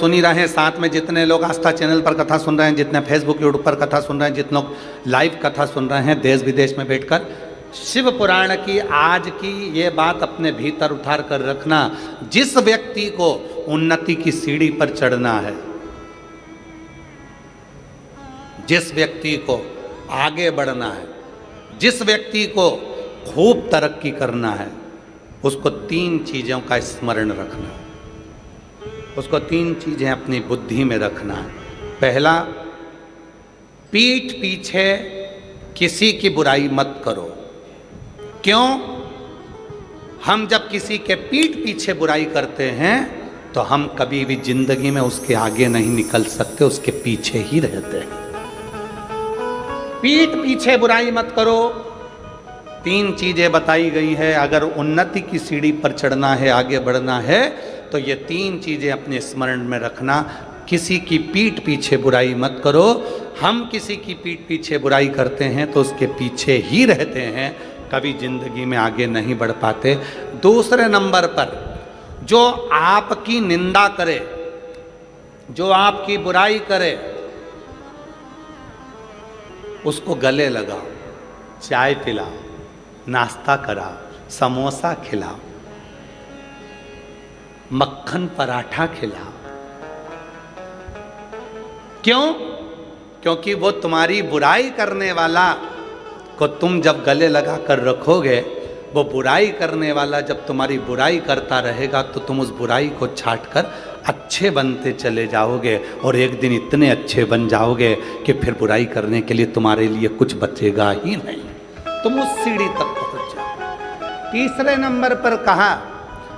सुन ही रहे हैं, साथ में जितने लोग आस्था चैनल पर कथा सुन रहे हैं, जितने फेसबुक यूट्यूब पर कथा सुन रहे हैं, जितने लोग लाइव कथा सुन रहे हैं देश विदेश में बैठकर, शिव पुराण की आज की ये बात अपने भीतर उतार कर रखना। जिस व्यक्ति को उन्नति की सीढ़ी पर चढ़ना है, जिस व्यक्ति को आगे बढ़ना है, जिस व्यक्ति को खूब तरक्की करना है, उसको 3 चीज़ों का स्मरण रखना है, उसको 3 चीज़ें अपनी बुद्धि में रखना है। पहला, पीठ पीछे किसी की बुराई मत करो। क्यों? हम जब किसी के पीठ पीछे बुराई करते हैं तो हम कभी भी जिंदगी में उसके आगे नहीं निकल सकते, उसके पीछे ही रहते हैं। पीठ पीछे बुराई मत करो। 3 चीजें बताई गई है। अगर उन्नति की सीढ़ी पर चढ़ना है, आगे बढ़ना है, तो ये 3 चीजें अपने स्मरण में रखना। किसी की पीठ पीछे बुराई मत करो। हम किसी की पीठ पीछे बुराई करते हैं तो उसके पीछे ही रहते हैं, कभी जिंदगी में आगे नहीं बढ़ पाते। दूसरे नंबर पर, जो आपकी निंदा करे, जो आपकी बुराई करे, उसको गले लगाओ, चाय पिलाओ, नाश्ता कराओ, समोसा खिलाओ, मक्खन पराठा खिलाओ। क्यों? क्योंकि वो तुम्हारी बुराई करने वाला को तुम जब गले लगा कर रखोगे, वो बुराई करने वाला जब तुम्हारी बुराई करता रहेगा तो तुम उस बुराई को छाट कर अच्छे बनते चले जाओगे, और एक दिन इतने अच्छे बन जाओगे कि फिर बुराई करने के लिए तुम्हारे लिए कुछ बचेगा ही नहीं, तुम उस सीढ़ी तक पहुंच जाओ। तीसरे नंबर पर कहा,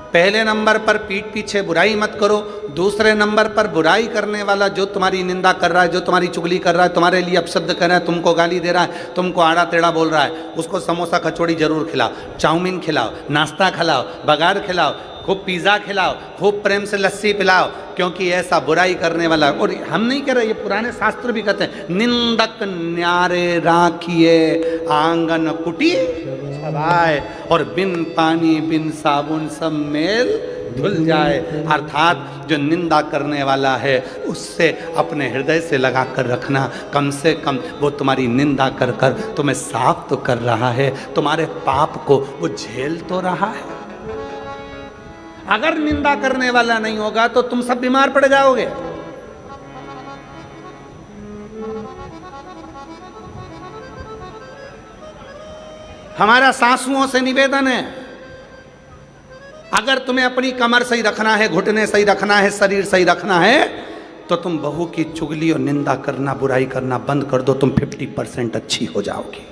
पहले नंबर पर पीठ पीछे बुराई मत करो। दूसरे नंबर पर बुराई करने वाला जो तुम्हारी निंदा कर रहा है, जो तुम्हारी चुगली कर रहा है, तुम्हारे लिए अपशब्द कर रहा है, तुमको गाली दे रहा है, तुमको आड़ा टेढ़ा बोल रहा है, उसको समोसा कचौड़ी जरूर खिलाओ, चाउमीन खिलाओ, नाश्ता खिलाओ, बघार खिलाओ, खूब पिज़्ज़ा खिलाओ, खूब प्रेम से लस्सी पिलाओ। क्योंकि ऐसा बुराई करने वाला, और हम नहीं कह रहे, ये पुराने शास्त्र भी कहते हैं, निंदक न्यारे राखिए आंगन कुटी छवाए, और बिन पानी बिन साबुन सब मेल धुल जाए। अर्थात जो निंदा करने वाला है उससे अपने हृदय से लगा कर रखना। कम से कम वो तुम्हारी निंदा कर कर तुम्हें साफ तो कर रहा है, तुम्हारे पाप को वो झेल तो रहा है। अगर निंदा करने वाला नहीं होगा तो तुम सब बीमार पड़ जाओगे। हमारा सासुओं से निवेदन है, अगर तुम्हें अपनी कमर सही रखना है, घुटने सही रखना है, शरीर सही रखना है, तो तुम बहू की चुगली और निंदा करना, बुराई करना बंद कर दो, तुम 50% अच्छी हो जाओगी।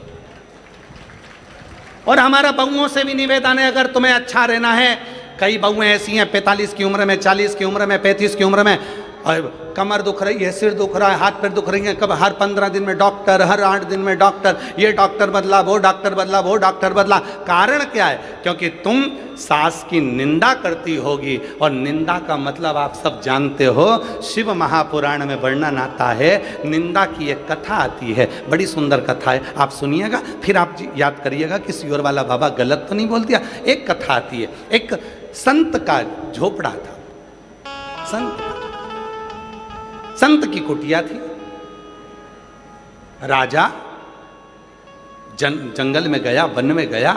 और हमारा बहुओं से भी निवेदन है, अगर तुम्हें अच्छा रहना है, कई बहुएं ऐसी हैं 45 की उम्र में, 40 की उम्र में, 35 की उम्र में, और कमर दुख रही है, सिर दुख रहा है, हाथ पैर दुख रही है, कब हर 15 दिन में डॉक्टर, हर 8 दिन में डॉक्टर, ये डॉक्टर बदला, वो डॉक्टर बदला, वो डॉक्टर बदला। कारण क्या है? क्योंकि तुम सास की निंदा करती होगी, और निंदा का मतलब आप सब जानते हो, शिव महापुराण में वर्णन आता है, निंदा की एक कथा आती है, बड़ी सुंदर कथा है, आप सुनिएगा, फिर आप याद करिएगा कि सियोर वाला बाबा गलत तो नहीं बोल दिया। एक कथा आती है, एक संत का झोपड़ा था, संत की कुटिया थी। राजा जंगल में गया, वन में गया,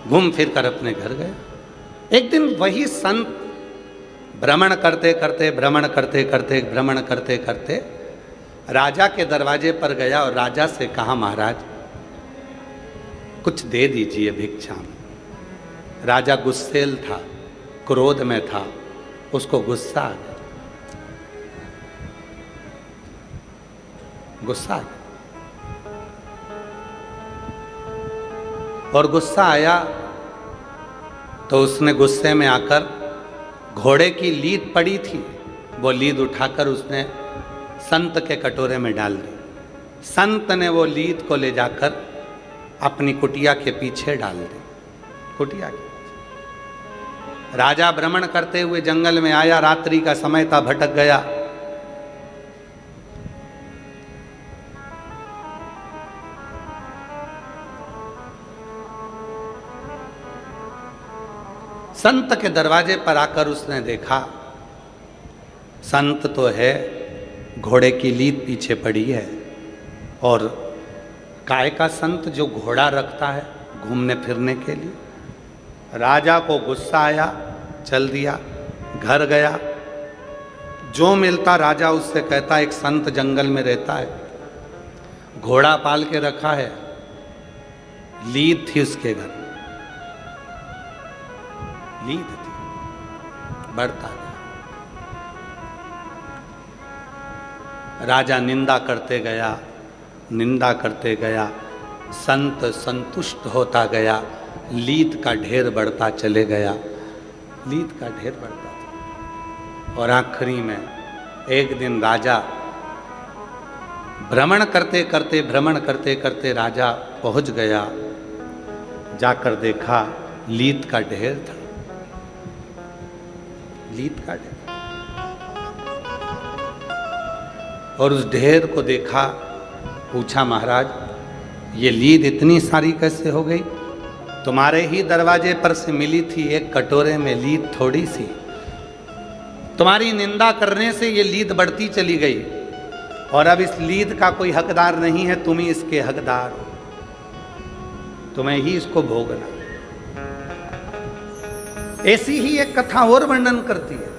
घूम फिर कर अपने घर गया। एक दिन वही संत भ्रमण करते करते राजा के दरवाजे पर गया और राजा से कहा, महाराज कुछ दे दीजिए भिक्षा में। राजा गुस्सेल था, क्रोध में था, उसको गुस्सा आ गया, और गुस्सा आया तो उसने गुस्से में आकर, घोड़े की लीद पड़ी थी, वो लीद उठाकर उसने संत के कटोरे में डाल दी। संत ने वो लीद को ले जाकर अपनी कुटिया के पीछे डाल दी। कुटिया के राजा भ्रमण करते हुए जंगल में आया, रात्रि का समय था, भटक गया। संत के दरवाजे पर आकर उसने देखा, संत तो है, घोड़े की लीद पीछे पड़ी है, और काय का संत जो घोड़ा रखता है घूमने फिरने के लिए। राजा को गुस्सा आया, चल दिया, घर गया। जो मिलता राजा उससे कहता, एक संत जंगल में रहता है, घोड़ा पाल के रखा है, लीद थी उसके घर, लीद थी, बढ़ता गया। राजा निंदा करते गया, निंदा करते गया, संत संतुष्ट होता गया, लीद का ढेर बढ़ता चले गया, लीद का ढेर बढ़ता था। और आखिरी में एक दिन राजा भ्रमण करते करते राजा पहुंच गया, जाकर देखा लीद का ढेर था, लीद का ढेर। और उस ढेर को देखा, पूछा, महाराज ये लीद इतनी सारी कैसे हो गई? तुम्हारे ही दरवाजे पर से मिली थी, एक कटोरे में लीद थोड़ी सी, तुम्हारी निंदा करने से ये लीद बढ़ती चली गई, और अब इस लीद का कोई हकदार नहीं है, तुम ही इसके हकदार हो, तुम्हें ही इसको भोगना। ऐसी ही एक कथा और वर्णन करती है।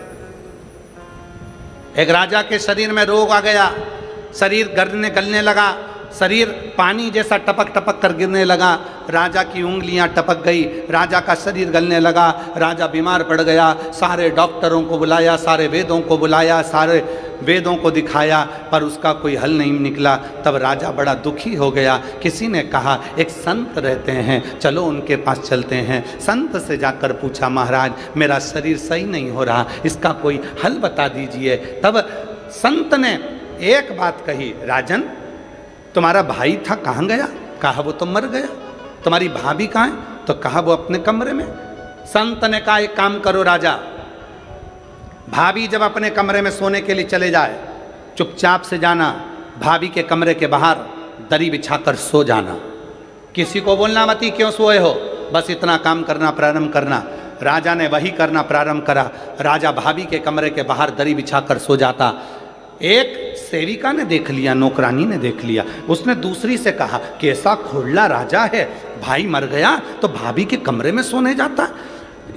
एक राजा के शरीर में रोग आ गया, शरीर गलने लगा, शरीर पानी जैसा टपक टपक कर गिरने लगा, राजा की उंगलियां टपक गई, राजा का शरीर गलने लगा, राजा बीमार पड़ गया। सारे डॉक्टरों को बुलाया, सारे वेदों को बुलाया, सारे वेदों को दिखाया, पर उसका कोई हल नहीं निकला। तब राजा बड़ा दुखी हो गया। किसी ने कहा एक संत रहते हैं, चलो उनके पास चलते हैं। संत से जाकर पूछा, महाराज मेरा शरीर सही नहीं हो रहा, इसका कोई हल बता दीजिए। तब संत ने एक बात कही, राजन तुम्हारा भाई था, कहाँ गया? कहा वो तो मर गया। तुम्हारी भाभी कहाँ है? तो कहा वो अपने कमरे में। संत ने कहा एक काम करो राजा, भाभी जब अपने कमरे में सोने के लिए चले जाए, चुपचाप से जाना, भाभी के कमरे के बाहर दरी बिछाकर सो जाना, किसी को बोलना मत ही क्यों सोए हो, बस इतना काम करना प्रारंभ करना। राजा ने वही करना प्रारंभ करा। राजा भाभी के कमरे के बाहर दरी बिछाकर सो जाता। एक सेविका ने देख लिया, नौकरानी ने देख लिया, उसने दूसरी से कहा कि ऐसा खोड़ला राजा है, भाई मर गया तो भाभी के कमरे में सोने जाता।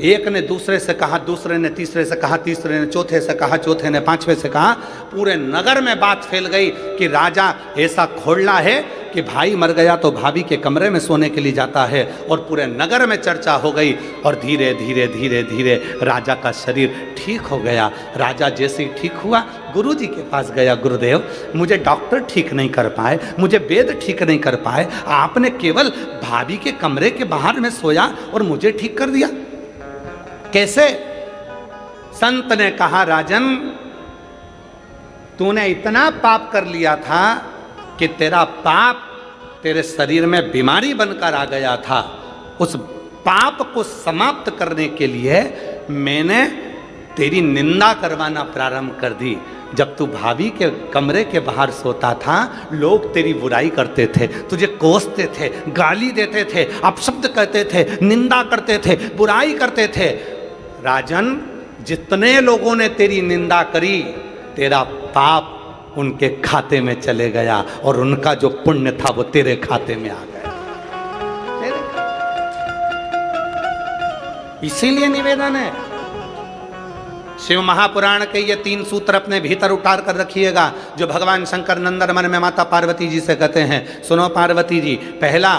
एक ने दूसरे से कहा, दूसरे ने तीसरे से कहा, तीसरे ने चौथे से कहा, चौथे ने पांचवे से कहा। पूरे नगर में बात फैल गई कि राजा ऐसा खोड़ला है कि भाई मर गया तो भाभी के कमरे में सोने के लिए जाता है। और पूरे नगर में चर्चा हो गई, और धीरे धीरे धीरे धीरे राजा का शरीर ठीक हो गया। राजा जैसे ही ठीक हुआ, गुरुजी के पास गया, गुरुदेव मुझे डॉक्टर ठीक नहीं कर पाए, मुझे वेद ठीक नहीं कर पाए, आपने केवल भाभी के कमरे के बाहर में सोया और मुझे ठीक कर दिया, कैसे? संत ने कहा, राजन तूने इतना पाप कर लिया था कि तेरा पाप तेरे शरीर में बीमारी बनकर आ गया था। उस पाप को समाप्त करने के लिए मैंने तेरी निंदा करवाना प्रारंभ कर दी। जब तू भाभी के कमरे के बाहर सोता था, लोग तेरी बुराई करते थे, तुझे कोसते थे, गाली देते थे, अपशब्द कहते थे, निंदा करते थे, बुराई करते थे। राजन जितने लोगों ने तेरी निंदा करी, तेरा पाप उनके खाते में चले गया, और उनका जो पुण्य था वो तेरे खाते में आ गया। इसीलिए निवेदन है, शिव महापुराण के ये 3 सूत्र अपने भीतर उतार कर रखिएगा, जो भगवान शंकर नंदन मन में माता पार्वती जी से कहते हैं। सुनो पार्वती जी, पहला,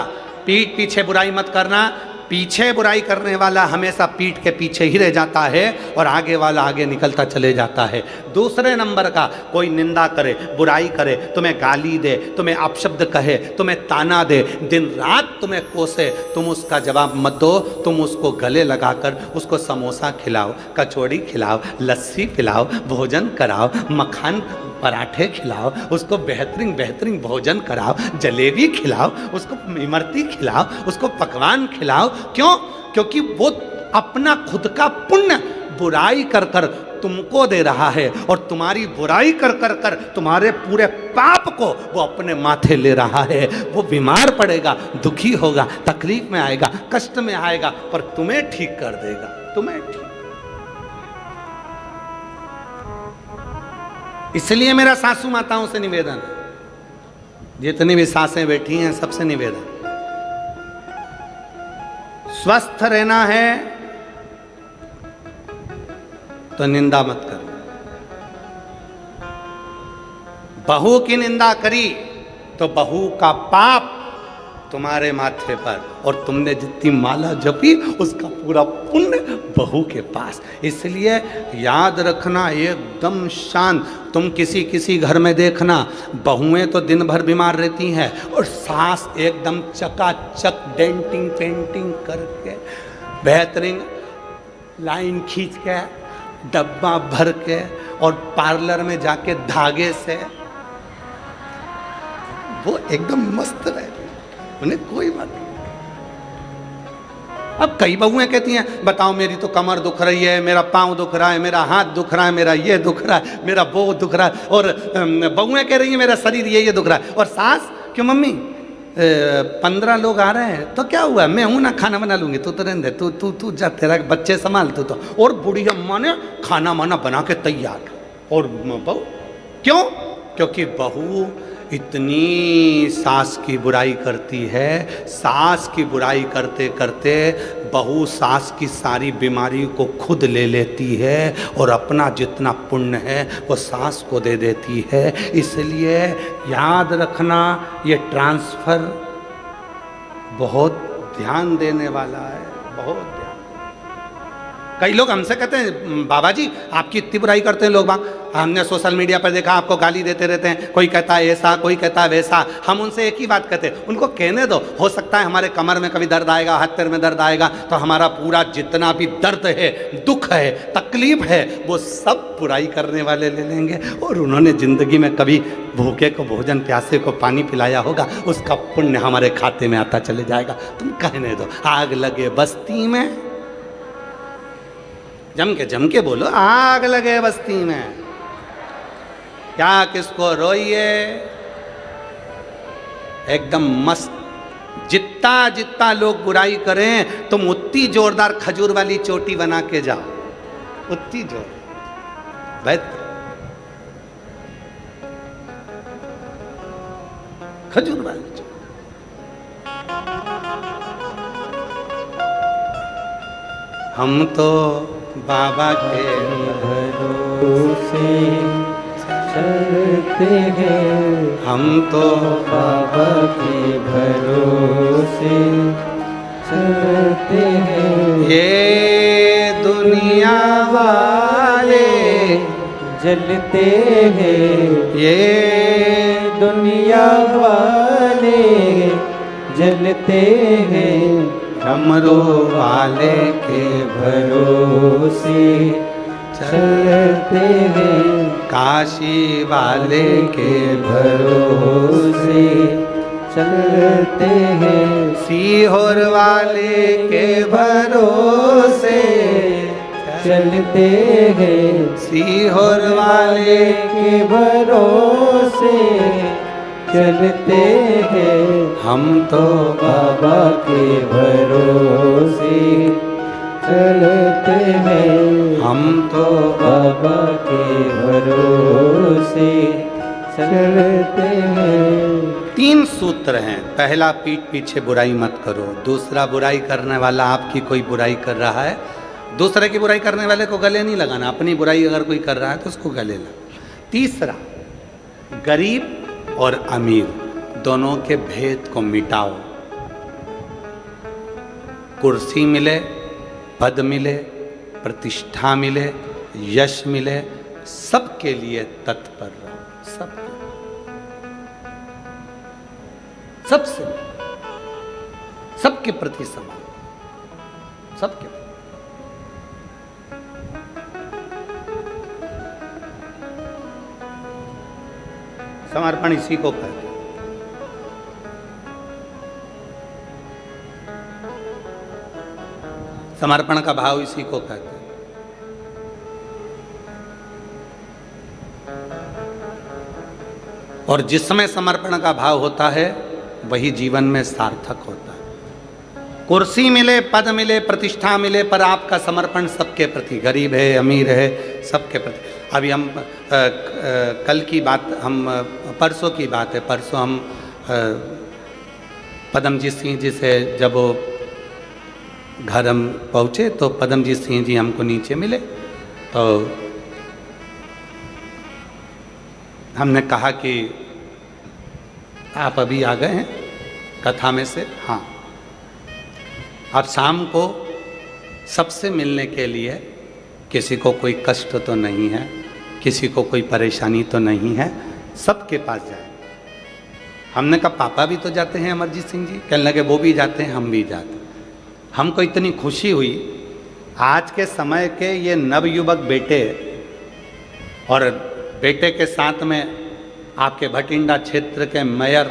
पीठ पीछे बुराई मत करना। पीछे बुराई करने वाला हमेशा पीठ के पीछे ही रह जाता है, और आगे वाला आगे निकलता चले जाता है। दूसरे नंबर का, कोई निंदा करे, बुराई करे, तुम्हें गाली दे, तुम्हें अपशब्द कहे, तुम्हें ताना दे, दिन रात तुम्हें कोसे, तुम उसका जवाब मत दो। तुम उसको गले लगाकर उसको समोसा खिलाओ, कचौड़ी खिलाओ, लस्सी पिलाओ, भोजन कराओ, मक्खन पराठे खिलाओ, उसको बेहतरीन बेहतरीन भोजन कराओ, जलेबी खिलाओ, उसको इमरती खिलाओ, उसको पकवान खिलाओ। क्यों? क्योंकि वो अपना खुद का पुण्य बुराई कर कर तुमको दे रहा है और तुम्हारी बुराई कर कर कर तुम्हारे पूरे पाप को वो अपने माथे ले रहा है। वो बीमार पड़ेगा, दुखी होगा, तकलीफ में आएगा, कष्ट में आएगा, पर तुम्हें ठीक कर देगा, तुम्हें ठीक। इसलिए मेरा सासू माताओं से निवेदन है, जितनी भी सासें बैठी हैं सबसे निवेदन, स्वस्थ रहना है तो निंदा मत करो। बहू की निंदा करी तो बहू का पाप तुम्हारे माथे पर, और तुमने जितनी माला जपी उसका पूरा पुण्य बहू के पास। इसलिए याद रखना, एकदम शांत। तुम किसी किसी घर में देखना, बहुएं तो दिन भर बीमार रहती हैं और सास एकदम चकाचक डेंटिंग पेंटिंग करके, बेहतरीन लाइन खींच के, डब्बा भर के, और पार्लर में जाके धागे से वो एकदम मस्त रहे, उन्हें कोई बात नहीं। अब कई बहुएं कहती हैं, बताओ मेरी तो कमर दुख रही है, मेरा पाँव दुख रहा है, मेरा हाथ दुख रहा है, मेरा ये दुख रहा है, मेरा वो दुख रहा है, और बहुएं कह रही हैं मेरा शरीर ये दुख रहा है। और सास, क्यों मम्मी 15 लोग आ रहे हैं तो क्या हुआ, मैं हूं ना, खाना बना लूंगी, तू तो रहने दे, तू जा, तेरा बच्चे संभाल तू तो। और बूढ़ी अम्मा ने खाना वाना बना के तैयार, और बहू क्यों? क्योंकि बहू इतनी सास की बुराई करती है, सास की बुराई करते करते बहू सास की सारी बीमारी को खुद ले लेती है और अपना जितना पुण्य है वो सास को दे देती है। इसलिए याद रखना, ये ट्रांसफर बहुत ध्यान देने वाला है, बहुत ध्यान। कई लोग हमसे कहते हैं, बाबा जी आपकी इतनी बुराई करते हैं लोग बाग, हमने सोशल मीडिया पर देखा आपको गाली देते रहते हैं, कोई कहता है ऐसा, कोई कहता है वैसा। हम उनसे एक ही बात कहते हैं, उनको कहने दो, हो सकता है हमारे कमर में कभी दर्द आएगा, हाथ पैर में दर्द आएगा, तो हमारा पूरा जितना भी दर्द है, दुख है, तकलीफ है, वो सब बुराई करने वाले ले लेंगे। और उन्होंने जिंदगी में कभी भूखे को भोजन, प्यासे को पानी पिलाया होगा, उसका पुण्य हमारे खाते में आता चले जाएगा। तुम कहने दो, आग लगे बस्ती में, जम के बोलो, आग लगे बस्ती में, क्या किसको रोइए, एकदम मस्त। जितना जितना लोग बुराई करें तुम उतनी जोरदार खजूर वाली चोटी बना के जाओ, उतनी जोर बेहतर खजूर वाली चोटी। हम तो बाबा के भरोसे चलते हैं, हम तो बाबा के भरोसे चलते हैं। ये दुनिया वाले जलते हैं, ये दुनिया वाले जलते हैं, डमरू वाले के भरोसे चलते हैं, काशी वाले के भरोसे चलते हैं, सीहोर वाले के भरोसे चलते हैं, सीहोर वाले के भरोसे चलते हैं। हम तो बाबा के भरोसे चलते हैं, हम तो बाबा के भरोसे चलते हैं। 3 सूत्र हैं। पहला, पीठ पीछे बुराई मत करो। दूसरा, बुराई करने वाला आपकी कोई बुराई कर रहा है, दूसरे की बुराई करने वाले को गले नहीं लगाना, अपनी बुराई अगर कोई कर रहा है तो उसको गले लगा। तीसरा, गरीब और अमीर दोनों के भेद को मिटाओ। कुर्सी मिले, पद मिले, प्रतिष्ठा मिले, यश मिले, सबके लिए तत्पर रहो, सबके, सबसे, सबके प्रति समान, सबके। समर्पण इसी को कहते हैं। समर्पण का भाव इसी को कहते हैं। और जिसमें समर्पण का भाव होता है वही जीवन में सार्थक होता है। कुर्सी मिले, पद मिले, प्रतिष्ठा मिले, पर आपका समर्पण सबके प्रति, गरीब है, अमीर है, सबके प्रति। अभी हम कल की बात, हम परसों की बात है, परसों हम पदमजीत सिंह जी से जब वो घर हम पहुँचे तो पदमजीत सिंह जी हमको नीचे मिले, तो हमने कहा कि आप अभी आ गए हैं कथा में से? हाँ। अब शाम को सबसे मिलने के लिए, किसी को कोई कष्ट तो नहीं है, किसी को कोई परेशानी तो नहीं है, सबके पास जाए। हमने कहा पापा भी तो जाते हैं अमरजीत सिंह जी? कहने लगे वो भी जाते हैं, हम भी जाते हैं। हमको इतनी खुशी हुई, आज के समय के ये नवयुवक बेटे और बेटे के साथ में आपके भटिंडा क्षेत्र के मेयर,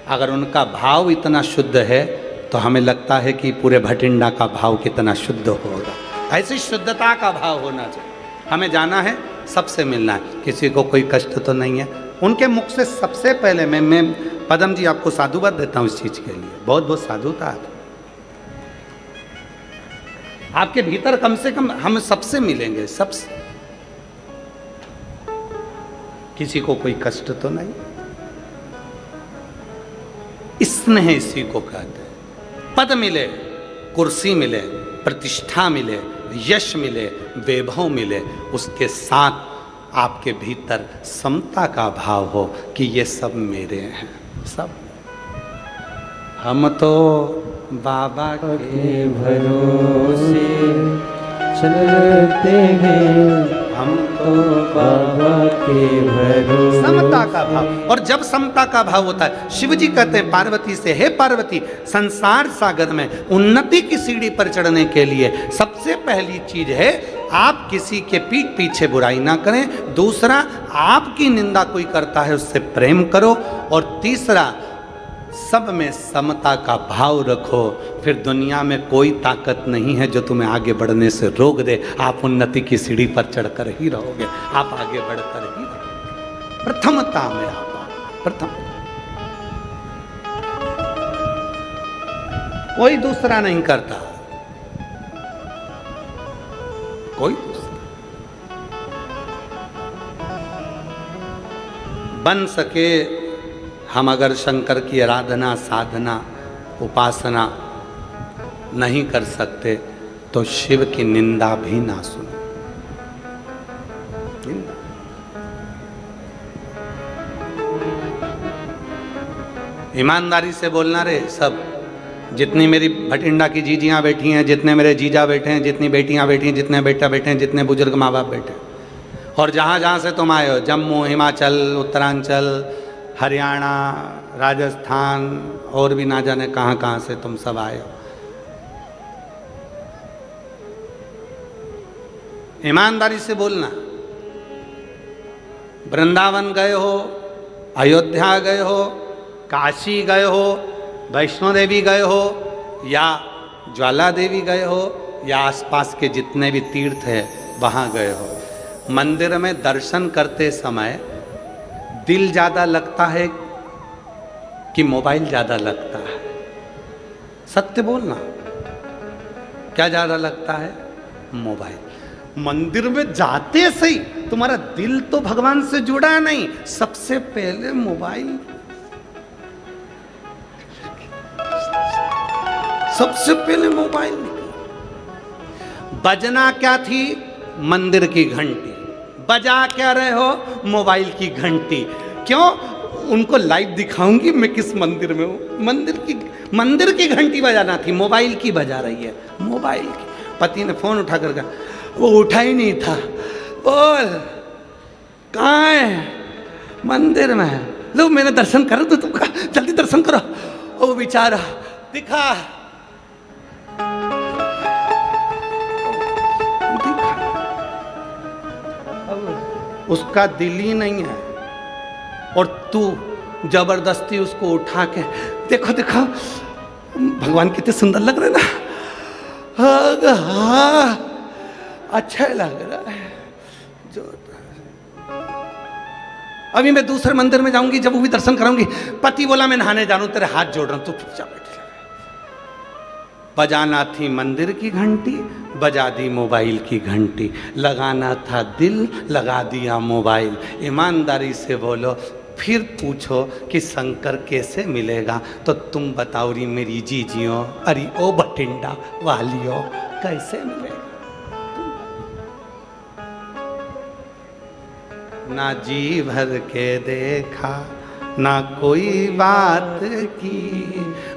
अगर उनका भाव इतना शुद्ध है तो हमें लगता है कि पूरे भटिंडा का भाव कितना शुद्ध होगा। ऐसी शुद्धता का भाव होना चाहिए। हमें जाना है, सबसे मिलना है, किसी को कोई कष्ट तो नहीं है। उनके मुख से सबसे पहले मैं पदम जी आपको साधुवाद देता हूँ इस चीज़ के लिए, बहुत बहुत साधुता है आपके भीतर। कम से कम हम सबसे मिलेंगे, सबसे, किसी को कोई कष्ट तो नहीं। स्नेह इसी को कहते हैं। पद मिले, कुर्सी मिले, प्रतिष्ठा मिले, यश मिले, वैभव मिले, उसके साथ आपके भीतर समता का भाव हो कि ये सब मेरे हैं, सब। हम तो बाबा के भरोसे चलते हैं, हम तो बाबा के भरोसे। समता का भाव, और जब समता का भाव होता है, शिव जी कहते हैं पार्वती से, हे पार्वती, संसार सागर में उन्नति की सीढ़ी पर चढ़ने के लिए सबसे पहली चीज है आप किसी के पीठ पीछे बुराई ना करें। दूसरा, आपकी निंदा कोई करता है उससे प्रेम करो। और तीसरा, सब में समता का भाव रखो। फिर दुनिया में कोई ताकत नहीं है जो तुम्हें आगे बढ़ने से रोक दे। आप उन्नति की सीढ़ी पर चढ़कर ही रहोगे, आप आगे बढ़कर ही रहोगे। प्रथमता में आप प्रथम, कोई दूसरा नहीं करता, कोई दूसरा। बन सके हम अगर शंकर की आराधना, साधना, उपासना नहीं कर सकते तो शिव की निंदा भी ना सुनो। निंदा। ईमानदारी से बोलना रे सब। जितनी मेरी भटिंडा की जीजियाँ बैठी हैं, जितने मेरे जीजा बैठे हैं, जितनी बेटियाँ बैठी हैं, जितने बेटा बैठे हैं, जितने बुजुर्ग माँ बाप बैठे हैं, और जहाँ जहाँ से तुम आए हो, जम्मू, हिमाचल, उत्तरांचल, हरियाणा, राजस्थान, और भी ना जाने कहाँ कहाँ से तुम सब आए हो, ईमानदारी से बोलना। वृंदावन गए हो, अयोध्या गए हो, काशी गए हो, वैष्णो देवी गए हो, या ज्वाला देवी गए हो, या आसपास के जितने भी तीर्थ है वहाँ गए हो, मंदिर में दर्शन करते समय दिल ज़्यादा लगता है कि मोबाइल ज़्यादा लगता है? सत्य बोलना, क्या ज़्यादा लगता है? मोबाइल। मंदिर में जाते सही तुम्हारा दिल तो भगवान से जुड़ा नहीं, सबसे पहले मोबाइल, सबसे पहले मोबाइल। बजना क्या थी? मंदिर की घंटी। बजा क्या रहे हो? मोबाइल की घंटी। क्यों? उनको लाइव दिखाऊंगी मैं किस मंदिर में हूं। मंदिर की घंटी बजाना थी, मोबाइल की बजा रही है, मोबाइल की। पति ने फोन उठा कर कहा, वो उठा ही नहीं था। बोल कहाँ है? मंदिर में है। लो मैंने दर्शन कर दो, तुमका जल्दी दर्शन करो। ओ बेचारा दिखा, उसका दिल ही नहीं है, और तू जबरदस्ती उसको उठा के देखो देखो भगवान कितने सुंदर लग रहे ना। हाँ अच्छा लग रहा है। जो अभी मैं दूसरे मंदिर में जाऊंगी, जब वो भी दर्शन कराऊंगी। पति बोला मैं नहाने जा रहा हूं, तेरे हाथ जोड़ रहा हूं, तू चुपचाप बैठ। बजाना थी मंदिर की घंटी, बजा दी मोबाइल की घंटी। लगाना था दिल, लगा दिया मोबाइल। ईमानदारी से बोलो, फिर पूछो कि शंकर कैसे मिलेगा, तो तुम बताओ री मेरी जीजियों, अरे ओ बठिंडा वालियों, कैसे मिलेगा? ना जी भर के देखा, ना कोई बात की,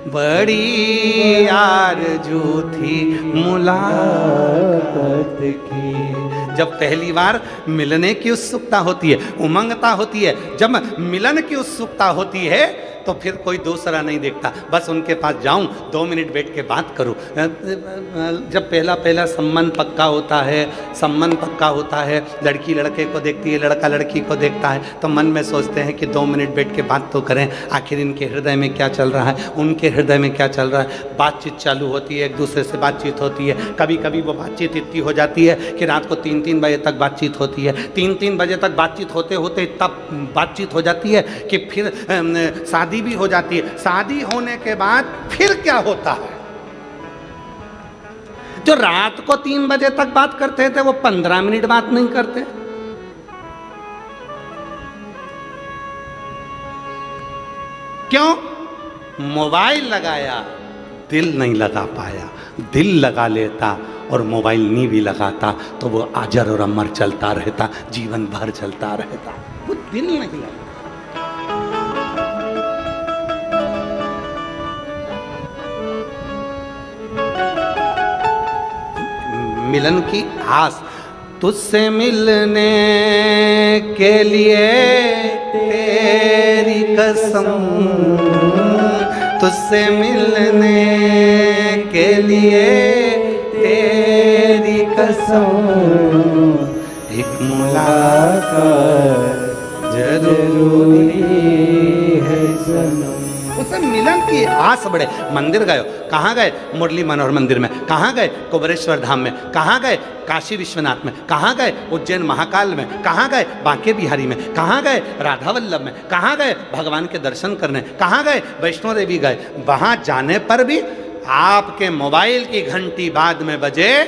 बड़ी आरज़ू थी मुलाकात की। जब पहली बार मिलने की उत्सुकता होती है, उमंगता होती है, जब मिलन की उत्सुकता होती है, तो फिर कोई दूसरा नहीं देखता, बस उनके पास जाऊं, 2 मिनट बैठ के बात करूं। जब पहला संबंध पक्का होता है, संबंध पक्का होता है, लड़की लड़के को देखती है, लड़का लड़की को देखता है, तो मन में सोचते हैं कि 2 मिनट बैठ के बात तो करें, आखिर इनके हृदय में क्या चल रहा है, उनके हृदय में क्या चल रहा है। बातचीत चालू होती है, एक दूसरे से बातचीत होती है। कभी कभी वो बातचीत इतनी हो जाती है कि रात को 3-3 बजे तक बातचीत होती है। 3-3 बजे तक बातचीत होते होते तब बातचीत हो जाती है कि फिर शादी भी हो जाती है। शादी होने के बाद फिर क्या होता है, जो रात को 3 बजे तक बात करते थे वो 15 मिनट बात नहीं करते। क्यों? मोबाइल लगाया, दिल नहीं लगा पाया। दिल लगा लेता और मोबाइल नहीं भी लगाता तो वो अजर और अमर चलता रहता, जीवन भर चलता रहता। वो दिल नहीं लगा। मिलन की आस, तुझसे मिलने के लिए तेरी कसम, तुझसे मिलने के लिए तेरी कसम, एक मुलाकात जरूरी है सनम। उससे मिलन की आस बढ़े। मंदिर गए, कहाँ गए? मुरली मनोहर मंदिर में। कहाँ गए? कुबेरेश्वर धाम में। कहाँ गए? काशी विश्वनाथ में। कहाँ गए? उज्जैन महाकाल में। कहाँ गए? बांके बिहारी में। कहाँ गए? राधा वल्लभ में। कहाँ गए? भगवान के दर्शन करने। कहाँ गए? वैष्णो देवी गए। वहाँ जाने पर भी आपके मोबाइल की घंटी बाद में बजे,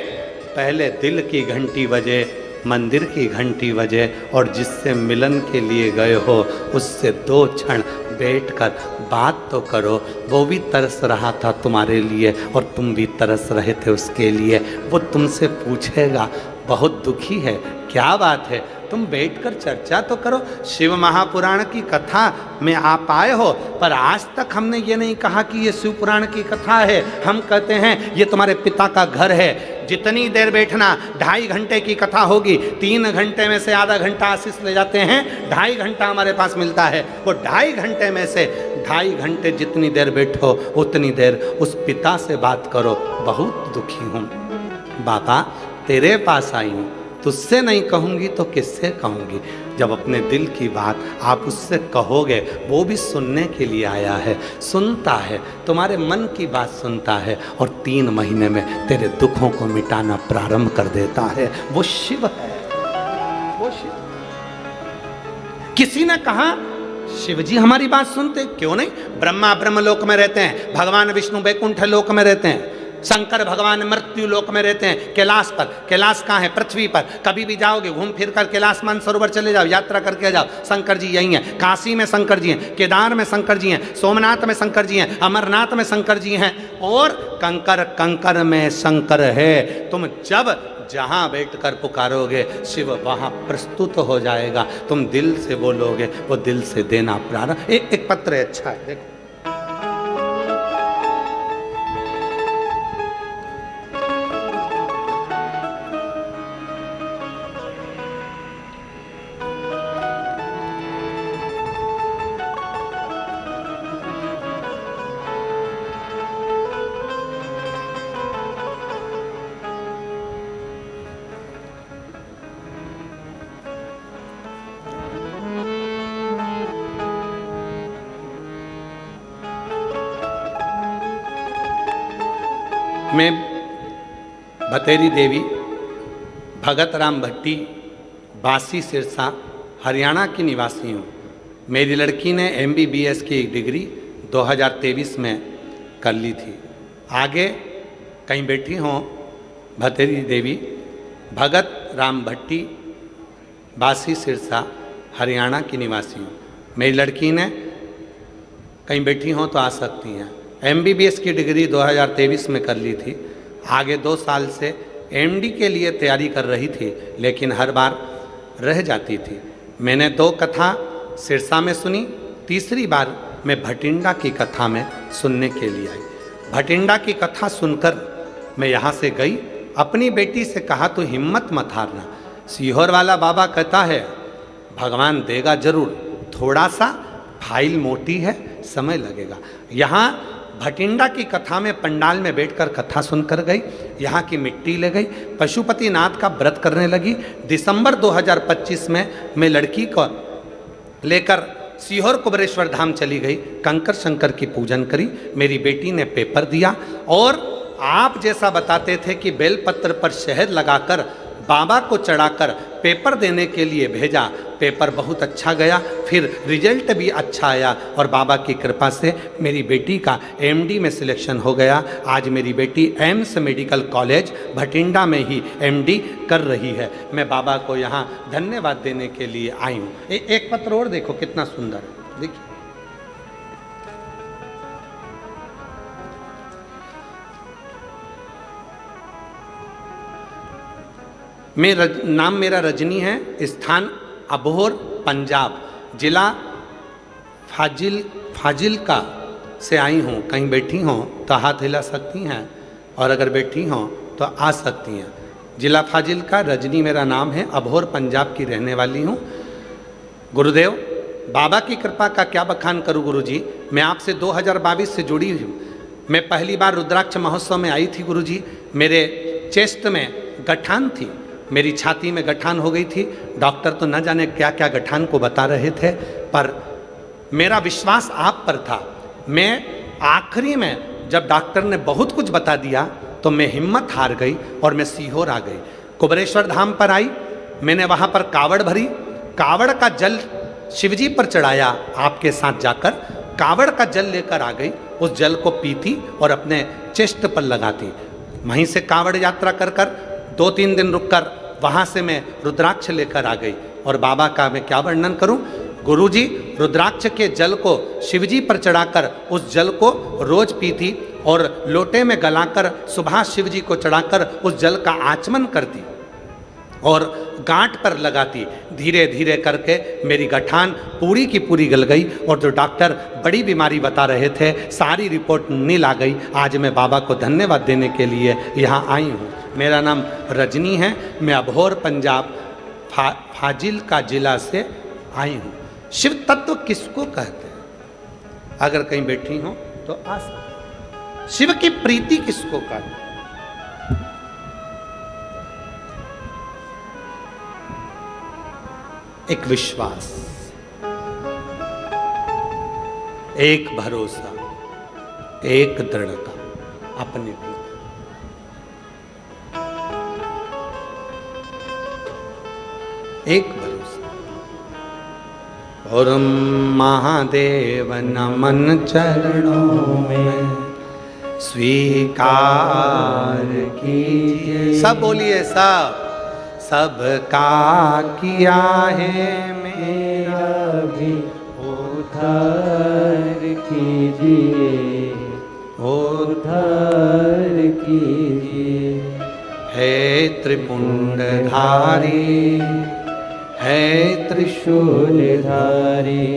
पहले दिल की घंटी बजे, मंदिर की घंटी बजे, और जिससे मिलन के लिए गए हो उससे 2 क्षण बैठकर बात तो करो। वो भी तरस रहा था तुम्हारे लिए और तुम भी तरस रहे थे उसके लिए। वो तुमसे पूछेगा, बहुत दुखी है, क्या बात है? तुम बैठकर चर्चा तो करो। शिव महापुराण की कथा में आप आए हो, पर आज तक हमने ये नहीं कहा कि ये शिव पुराण की कथा है। हम कहते हैं ये तुम्हारे पिता का घर है। जितनी देर बैठना, 2.5 घंटे की कथा होगी, 3 घंटे में से आधा घंटा आशीष ले जाते हैं, 2.5 घंटा हमारे पास मिलता है। वो 2.5 घंटे में से 2.5 घंटे जितनी देर बैठो उतनी देर उस पिता से बात करो। बहुत दुखी हूँ बाबा, तेरे पास आई हूँ, तुझसे नहीं कहूँगी तो किससे कहूँगी? जब अपने दिल की बात आप उससे कहोगे, वो भी सुनने के लिए आया है, सुनता है, तुम्हारे मन की बात सुनता है, और 3 महीने में तेरे दुखों को मिटाना प्रारंभ कर देता है। वो शिव है, वो शिव। किसी ने कहा शिव जी हमारी बात सुनते क्यों नहीं? ब्रह्मा ब्रह्मलोक में रहते हैं, भगवान विष्णु वैकुंठ लोक में रहते हैं, शंकर भगवान मृत्यु लोक में रहते हैं, कैलाश पर। कैलाश कहाँ है? पृथ्वी पर। कभी भी जाओगे घूम फिर कर कैलाश मानसरोवर चले जाओ, यात्रा करके जाओ, शंकर जी यहीं हैं। काशी में शंकर जी हैं, केदार में शंकर जी हैं, सोमनाथ में शंकर जी हैं, अमरनाथ में शंकर जी हैं, और कंकर कंकर में शंकर है। तुम जब जहाँ बैठकर पुकारोगे शिव वहाँ प्रस्तुत हो जाएगा। तुम दिल से बोलोगे, वो दिल से देना प्रारंभ। एक पत्र है, अच्छा है, देखो। मैं भतेरी देवी भगत राम भट्टी, बासी सिरसा, हरियाणा की निवासी हूँ। मेरी लड़की ने MBBS की डिग्री 2023 में कर ली थी। आगे कहीं बैठी हों भतेरी देवी, भगत राम भट्टी, बासी सिरसा, हरियाणा की निवासी हूँ। मेरी लड़की ने कहीं बैठी हों तो आ सकती हैं। MBBS की डिग्री 2023 में कर ली थी। आगे 2 साल से MD के लिए तैयारी कर रही थी, लेकिन हर बार रह जाती थी। मैंने 2 कथा सिरसा में सुनी, तीसरी बार मैं भटिंडा की कथा में सुनने के लिए आई। भटिंडा की कथा सुनकर मैं यहाँ से गई, अपनी बेटी से कहा तो हिम्मत मत हारना, सीहोर वाला बाबा कहता है भगवान देगा जरूर, थोड़ा सा फाइल मोटी है, समय लगेगा। यहाँ भटिंडा की कथा में पंडाल में बैठकर कथा सुनकर गई, यहाँ की मिट्टी ले गई, पशुपति नाथ का व्रत करने लगी। दिसंबर 2025 में मैं लड़की को लेकर सीहोर कुबरेश्वर धाम चली गई, कंकर शंकर की पूजन करी। मेरी बेटी ने पेपर दिया और आप जैसा बताते थे कि बेलपत्र पर शहद लगाकर बाबा को चढ़ाकर पेपर देने के लिए भेजा। पेपर बहुत अच्छा गया, फिर रिजल्ट भी अच्छा आया और बाबा की कृपा से मेरी बेटी का MD में सिलेक्शन हो गया। आज मेरी बेटी एम्स मेडिकल कॉलेज भटिंडा में ही MD कर रही है। मैं बाबा को यहाँ धन्यवाद देने के लिए आई हूँ। एक पत्र और देखो कितना सुंदर है, देखिए। नाम मेरा रजनी है, स्थान अबोहर पंजाब, जिला फाजिलका से आई हूँ। कहीं बैठी हों तो हाथ हिला सकती हैं और अगर बैठी हों तो आ सकती हैं। जिला फाजिलका, रजनी मेरा नाम है, अबोहर पंजाब की रहने वाली हूँ। गुरुदेव, बाबा की कृपा का क्या बखान करूँ गुरुजी। मैं आपसे 2022 से जुड़ी हूँ। मैं पहली बार रुद्राक्ष महोत्सव में आई थी गुरुजी। मेरे चेस्ट में गठान थी, मेरी छाती में गठान हो गई थी। डॉक्टर तो न जाने क्या क्या गठान को बता रहे थे, पर मेरा विश्वास आप पर था। मैं आखिरी में जब डॉक्टर ने बहुत कुछ बता दिया तो मैं हिम्मत हार गई और मैं सीहोर आ गई। कुबरेश्वर धाम पर आई, मैंने वहाँ पर कावड़ भरी, कावड़ का जल शिवजी पर चढ़ाया। आपके साथ जाकर कावड़ का जल लेकर आ गई, उस जल को पीती और अपने चेस्ट पर लगाती। वहीं से कावड़ यात्रा कर कर 2-3 दिन रुककर वहाँ से मैं रुद्राक्ष लेकर आ गई। और बाबा का मैं क्या वर्णन करूं। गुरुजी रुद्राक्ष के जल को शिवजी पर चढ़ाकर उस जल को रोज पीती और लोटे में गलाकर सुबह शिवजी को चढ़ाकर उस जल का आचमन करती और गांठ पर लगाती। धीरे धीरे करके मेरी गठान पूरी की पूरी गल गई और जो डॉक्टर बड़ी बीमारी बता रहे थे सारी रिपोर्ट नील आ गई। आज मैं बाबा को धन्यवाद देने के लिए यहाँ आई हूँ। मेरा नाम रजनी है, मैं अबोहर पंजाब फाजिलका जिला से आई हूँ। शिव तत्व किसको कहते हैं? अगर कहीं बैठी हो तो आ सकते। शिव की प्रीति किसको कहते हैं? एक विश्वास, एक भरोसा, एक दृढ़ता अपने भीतर। एक भरोसा। और महादेव नमन चरणों में स्वीकार कीजिए। सब बोलिए, सबका किया है मेरा भी उद्धार कीजिए, उद्धार कीजिए। है त्रिपुंडधारी, है त्रिशूलधारी,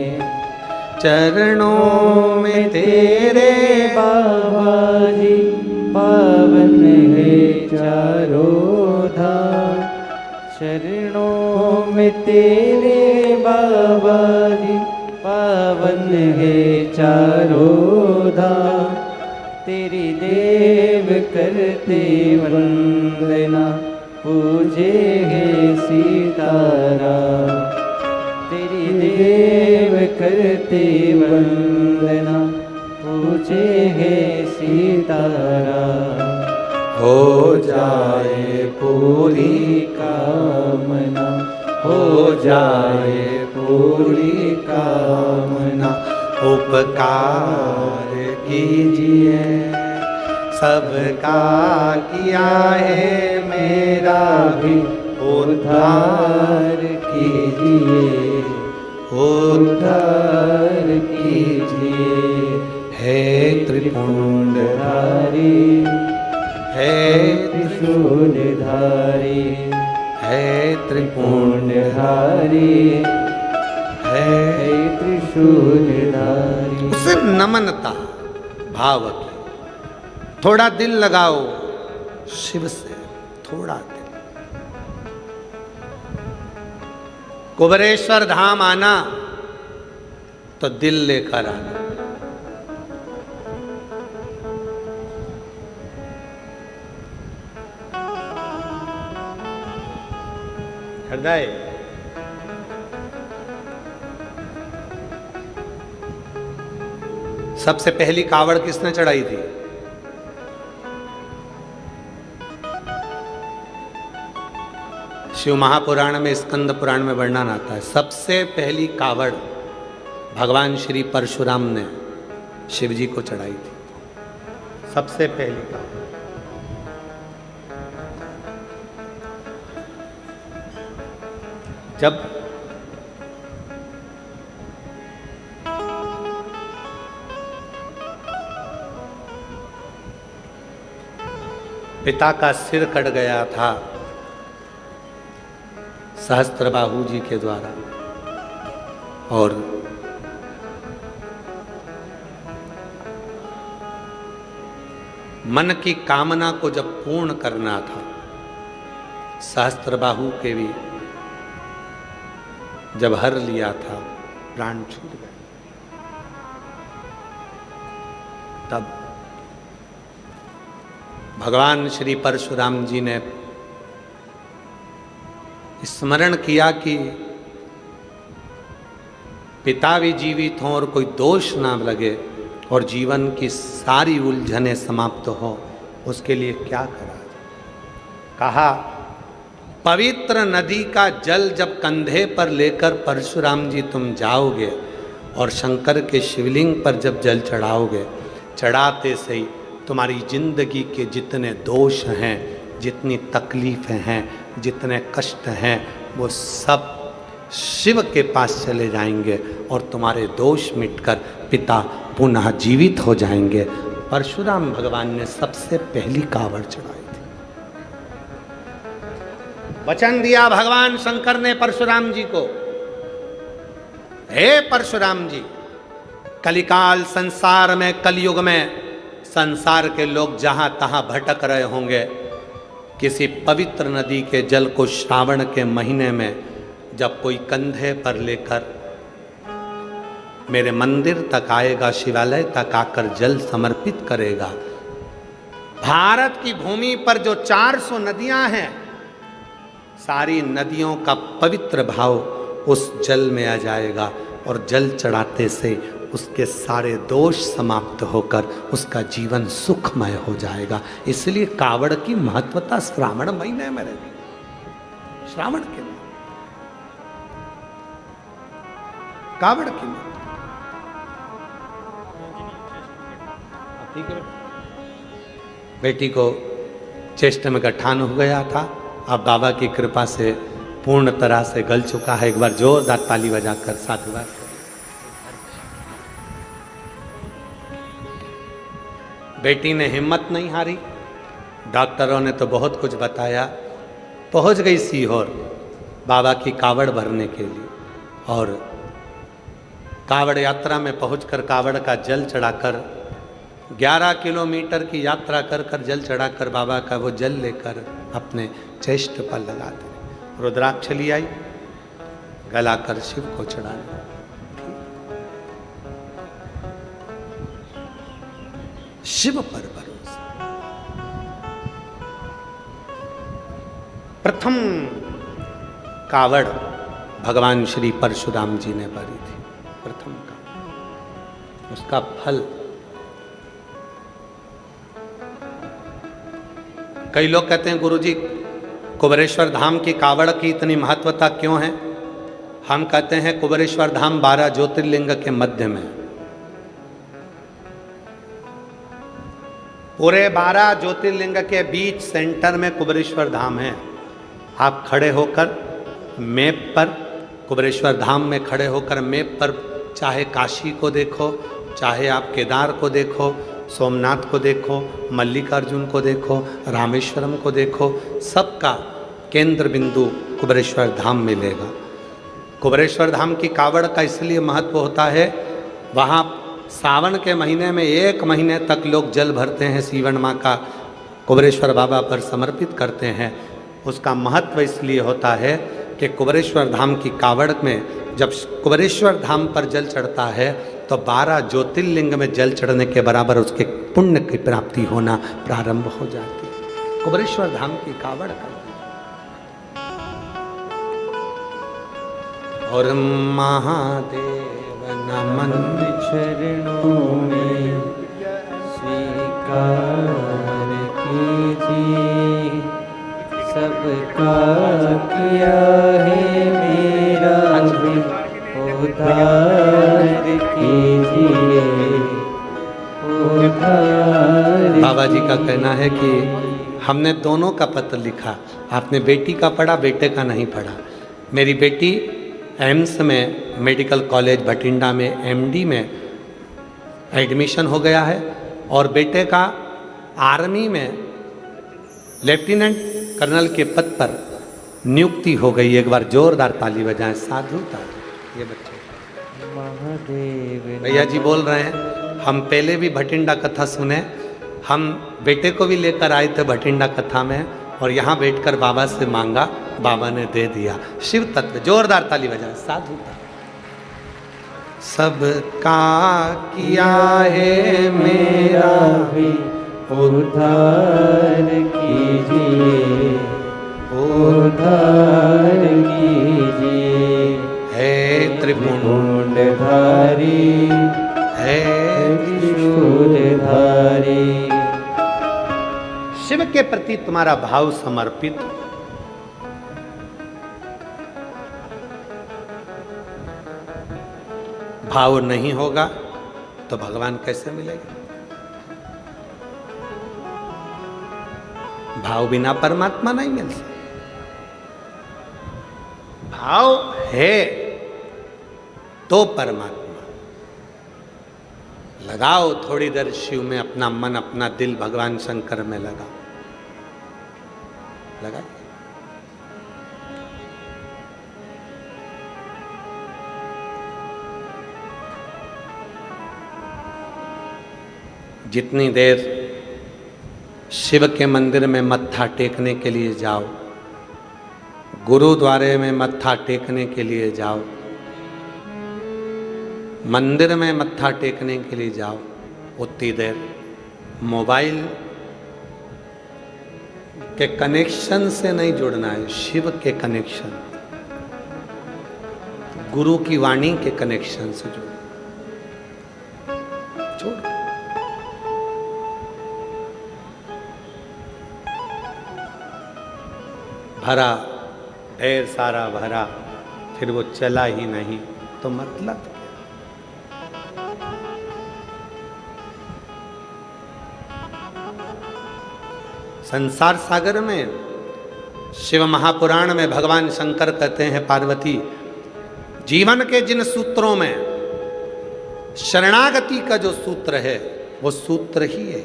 चरणों में तेरे बाबा जी पावन है चारों धाम। चरणों में तेरे बाबा जी पावन है चारों धाम। तेरी देव करते वंदना, पूजे है सीताराम। तेरी देव करते वंदना, पूजे है सीताराम। हो जाए पूरी कामना, हो जाए पूरी कामना। उपकार कीजिए सबका किया है, मेरा भी उद्धार कीजिए, उद्धार कीजिए। हे त्रिपुंडधारी, हे त्रिशूलधारी, हे त्रिपुंडधारी, हे त्रिशूलधारी। उसे नमनता भाव की, थोड़ा दिल लगाओ शिव से, थोड़ा दिल। कुबेरेश्वर धाम आना तो दिल लेकर आना। हृदय सबसे पहली कावड़ किसने चढ़ाई थी? शिव महापुराण में, स्कंद पुराण में वर्णन आता है, सबसे पहली कावड़ भगवान श्री परशुराम ने शिव जी को चढ़ाई थी। सबसे पहली कावड़। जब पिता का सिर कट गया था सहस्त्रबाहु जी के द्वारा, और मन की कामना को जब पूर्ण करना था, सहस्त्रबाहु के भी जब हर लिया था, प्राण छूट गए। तब भगवान श्री परशुराम जी ने स्मरण किया कि पिता भी जीवित हों और कोई दोष ना लगे और जीवन की सारी उलझनें समाप्त हो, उसके लिए क्या करा जाए। कहा, पवित्र नदी का जल जब कंधे पर लेकर परशुराम जी तुम जाओगे और शंकर के शिवलिंग पर जब जल चढ़ाओगे, चढ़ाते से ही तुम्हारी जिंदगी के जितने दोष हैं, जितनी तकलीफें हैं, जितने कष्ट हैं, वो सब शिव के पास चले जाएंगे और तुम्हारे दोष मिटकर पिता पुनः जीवित हो जाएंगे। परशुराम भगवान ने सबसे पहली कावड़ चढ़ाई थी। वचन दिया भगवान शंकर ने परशुराम जी को, हे परशुराम जी, कलिकाल संसार में, कलयुग में संसार के लोग जहां तहां भटक रहे होंगे, किसी पवित्र नदी के जल को श्रावण के महीने में जब कोई कंधे पर लेकर मेरे मंदिर तक आएगा, शिवालय तक आकर जल समर्पित करेगा, भारत की भूमि पर जो 400 नदियां हैं, सारी नदियों का पवित्र भाव उस जल में आ जाएगा और जल चढ़ाते से उसके सारे दोष समाप्त होकर उसका जीवन सुखमय हो जाएगा। इसलिए कावड़ की महत्वता श्रावण महीने में रहेगी। श्रावण के महीने कावड़ की ठीक है। बेटी को चेष्ट में गठान हो गया था, अब बाबा की कृपा से पूर्ण तरह से गल चुका है। एक बार जोरदार ताली बजाकर साधुवाद। बेटी ने हिम्मत नहीं हारी, डॉक्टरों ने तो बहुत कुछ बताया, पहुंच गई सीहोर बाबा की कावड़ भरने के लिए, और कावड़ यात्रा में पहुंचकर कावड़ का जल चढ़ाकर 11 किलोमीटर की यात्रा कर जल चढ़ाकर बाबा का वो जल लेकर अपने चेस्ट पर लगा दे। रुद्राक्ष ली आई, गलाकर शिव को चढ़ाने। शिव पर भरोसा। प्रथम कावड़ भगवान श्री परशुराम जी ने भरी थी, प्रथम कावड़। उसका फल कई लोग कहते हैं गुरुजी कुबेरेश्वर धाम की कावड़ की इतनी महत्वता क्यों है? हम कहते हैं कुबेरेश्वर धाम 12 ज्योतिर्लिंग के मध्य में, पूरे 12 ज्योतिर्लिंग के बीच सेंटर में कुबेरेश्वर धाम है। आप खड़े होकर मैप पर, कुबेरेश्वर धाम में खड़े होकर मैप पर चाहे काशी को देखो, चाहे आप केदार को देखो, सोमनाथ को देखो, मल्लिकार्जुन को देखो, रामेश्वरम को देखो, सबका केंद्र बिंदु कुबेरेश्वर धाम मिलेगा। कुबेरेश्वर धाम की कावड़ का इसलिए महत्व होता है, वहाँ सावन के महीने में 1 महीने तक लोग जल भरते हैं, सीवन माँ का कुबेरेश्वर बाबा पर समर्पित करते हैं। उसका महत्व इसलिए होता है कि कुबेरेश्वर धाम की कावड़ में जब कुबेरेश्वर धाम पर जल चढ़ता है तो 12 ज्योतिर्लिंग में जल चढ़ने के बराबर उसके पुण्य की प्राप्ति होना प्रारंभ हो जाती है। कुबेरेश्वर धाम की कावड़ का और महादेव नमन चरणों में स्वीकार कीजिए, सबका किया है मेरा भी उद्धार कीजिए, उद्धार। बाबा जी का कहना है कि हमने दोनों का पत्र लिखा, आपने बेटी का पढ़ा, बेटे का नहीं पढ़ा। मेरी बेटी एम्स में मेडिकल कॉलेज भटिंडा में एमडी में एडमिशन हो गया है और बेटे का आर्मी में लेफ्टिनेंट कर्नल के पद पर नियुक्ति हो गई। एक बार जोरदार ताली बजाएं, साधुता। ये बच्चे महादेव भैया जी बोल रहे हैं, हम पहले भी भटिंडा कथा सुने, हम बेटे को भी लेकर आए थे भटिंडा कथा में और यहाँ बैठकर बाबा से मांगा, बाबा ने दे दिया। शिव तत्व, जोरदार ताली बजाएं, साधुता। सबका किया है मेरा भी उद्धार कीजिए, उद्धार कीजिए। है त्रिपुंड मुंडधारी है त्रिशूलधारी। शिव के प्रति तुम्हारा भाव समर्पित, भाव नहीं होगा तो भगवान कैसे मिलेगा? भाव बिना परमात्मा नहीं मिल सकता। भाव है तो परमात्मा। लगाओ थोड़ी देर शिव में अपना मन, अपना दिल भगवान शंकर में लगाओ, लगाओ। जितनी देर शिव के मंदिर में मत्था टेकने के लिए जाओ, गुरुद्वारे में मत्था टेकने के लिए जाओ, मंदिर में मत्था टेकने के लिए जाओ, उतनी देर मोबाइल के कनेक्शन से नहीं जुड़ना है, शिव के कनेक्शन, गुरु की वाणी के कनेक्शन से जुड़ना। भरा, ढेर सारा भरा, फिर वो चला ही नहीं तो मतलब क्या? संसार सागर में शिव महापुराण में भगवान शंकर कहते हैं, पार्वती जीवन के जिन सूत्रों में शरणागति का जो सूत्र है वो सूत्र ही है,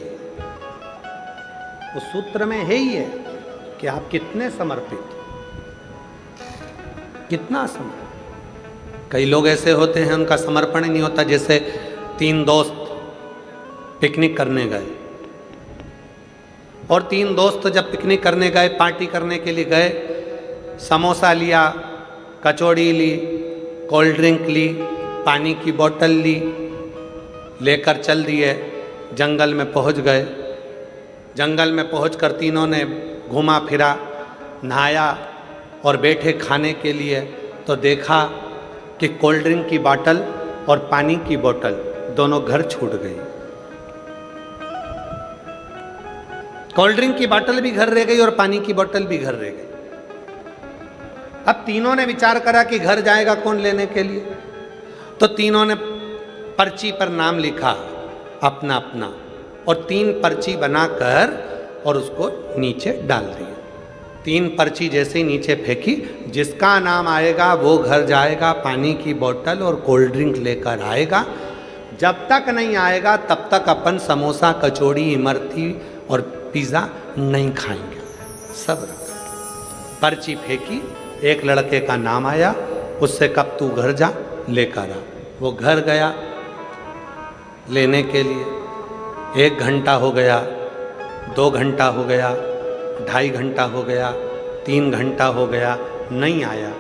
वो सूत्र में है ही है कि आप कितने समर्पित, कितना समर्पित। कई लोग ऐसे होते हैं उनका समर्पण ही नहीं होता। जैसे 3 दोस्त पिकनिक करने गए और 3 दोस्त जब पिकनिक करने गए, पार्टी करने के लिए गए, समोसा लिया, कचौड़ी ली, कोल्ड ड्रिंक ली, पानी की बोतल ली, लेकर चल दिए, जंगल में पहुंच गए। जंगल में पहुंचकर तीनों ने घूमा फिरा, नहाया और बैठे खाने के लिए, तो देखा कि कोल्ड ड्रिंक की बोतल और पानी की बोतल दोनों घर छूट गई। कोल्ड ड्रिंक की बोतल भी घर रह गई और पानी की बोतल भी घर रह गई। अब तीनों ने विचार करा कि घर जाएगा कौन लेने के लिए, तो तीनों ने पर्ची पर नाम लिखा अपना अपना, और 3 पर्ची बनाकर और उसको नीचे डाल दिए। 3 पर्ची जैसे ही नीचे फेंकी, जिसका नाम आएगा वो घर जाएगा, पानी की बोतल और कोल्ड ड्रिंक लेकर आएगा, जब तक नहीं आएगा तब तक अपन समोसा, कचौड़ी, इमरती और पिज़्ज़ा नहीं खाएंगे। सब रखा, पर्ची फेंकी, एक लड़के का नाम आया, उससे कब तू घर जा लेकर आ। वो घर गया लेने के लिए, 1 घंटा हो गया, 2 घंटा हो गया, 2.5 घंटा हो गया, 3 घंटा हो गया, नहीं आया।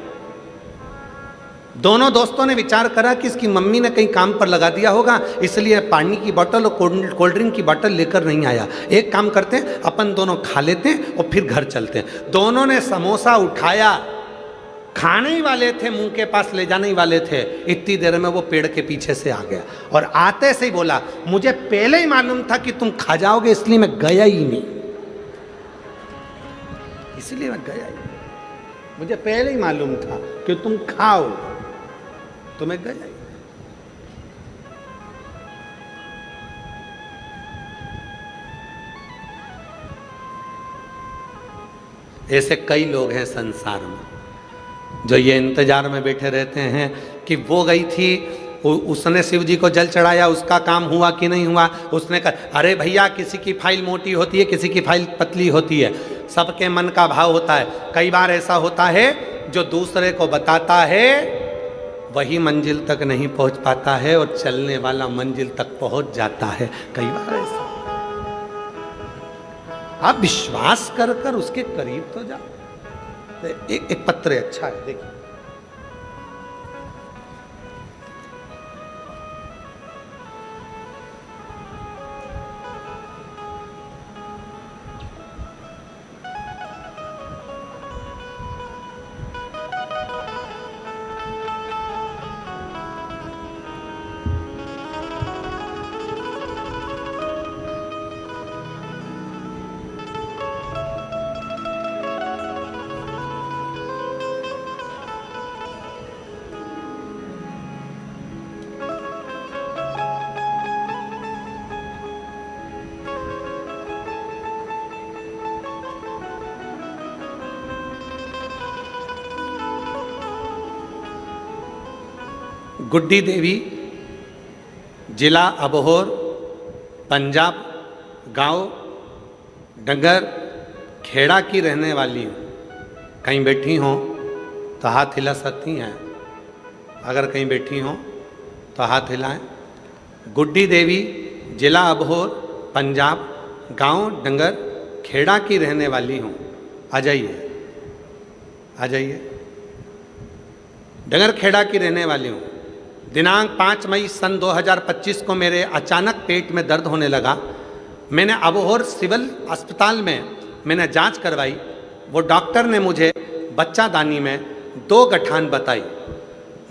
दोनों दोस्तों ने विचार करा कि इसकी मम्मी ने कहीं काम पर लगा दिया होगा, इसलिए पानी की बोतल और कोल्ड ड्रिंक की बोतल लेकर नहीं आया। एक काम करते हैं, अपन दोनों खा लेते हैं और फिर घर चलते हैं। दोनों ने समोसा उठाया, खाने ही वाले थे, मुंह के पास ले जाने ही वाले थे, इतनी देर में वो पेड़ के पीछे से आ गया और आते से ही बोला, मुझे पहले ही मालूम था कि तुम खा जाओगे, इसलिए मैं गया ही नहीं, इसलिए मैं गया ही नहीं। मुझे पहले ही मालूम था कि तुम खाओ, तो मैं गया ही। ऐसे कई लोग हैं संसार में जो ये इंतजार में बैठे रहते हैं कि वो गई थी, उसने शिव जी को जल चढ़ाया, उसका काम हुआ कि नहीं हुआ। उसने कहा, अरे भैया, किसी की फाइल मोटी होती है, किसी की फाइल पतली होती है, सबके मन का भाव होता है। कई बार ऐसा होता है जो दूसरे को बताता है वही मंजिल तक नहीं पहुंच पाता है और चलने वाला मंजिल तक पहुंच जाता है। कई बार ऐसा, आप विश्वास कर कर उसके करीब तो जाओ। एक पत्र अच्छा है, देखिए, गुड्डी देवी, जिला अबोहर, पंजाब, गांव डंगर खेड़ा की रहने वाली हूँ। कहीं बैठी हों तो हाथ हिला सकती हैं, अगर कहीं बैठी हों तो हाथ हिलाएं। गुड्डी देवी, जिला अबोहर, पंजाब, गांव डंगर खेड़ा की रहने वाली हूँ। आ जाइए, आ जाइए। डंगर खेड़ा की रहने वाली हूँ। दिनांक 5 मई सन 2025 को मेरे अचानक पेट में दर्द होने लगा। मैंने अबोहर सिविल अस्पताल में मैंने जांच करवाई। वो डॉक्टर ने मुझे बच्चादानी में 2 गठान बताई।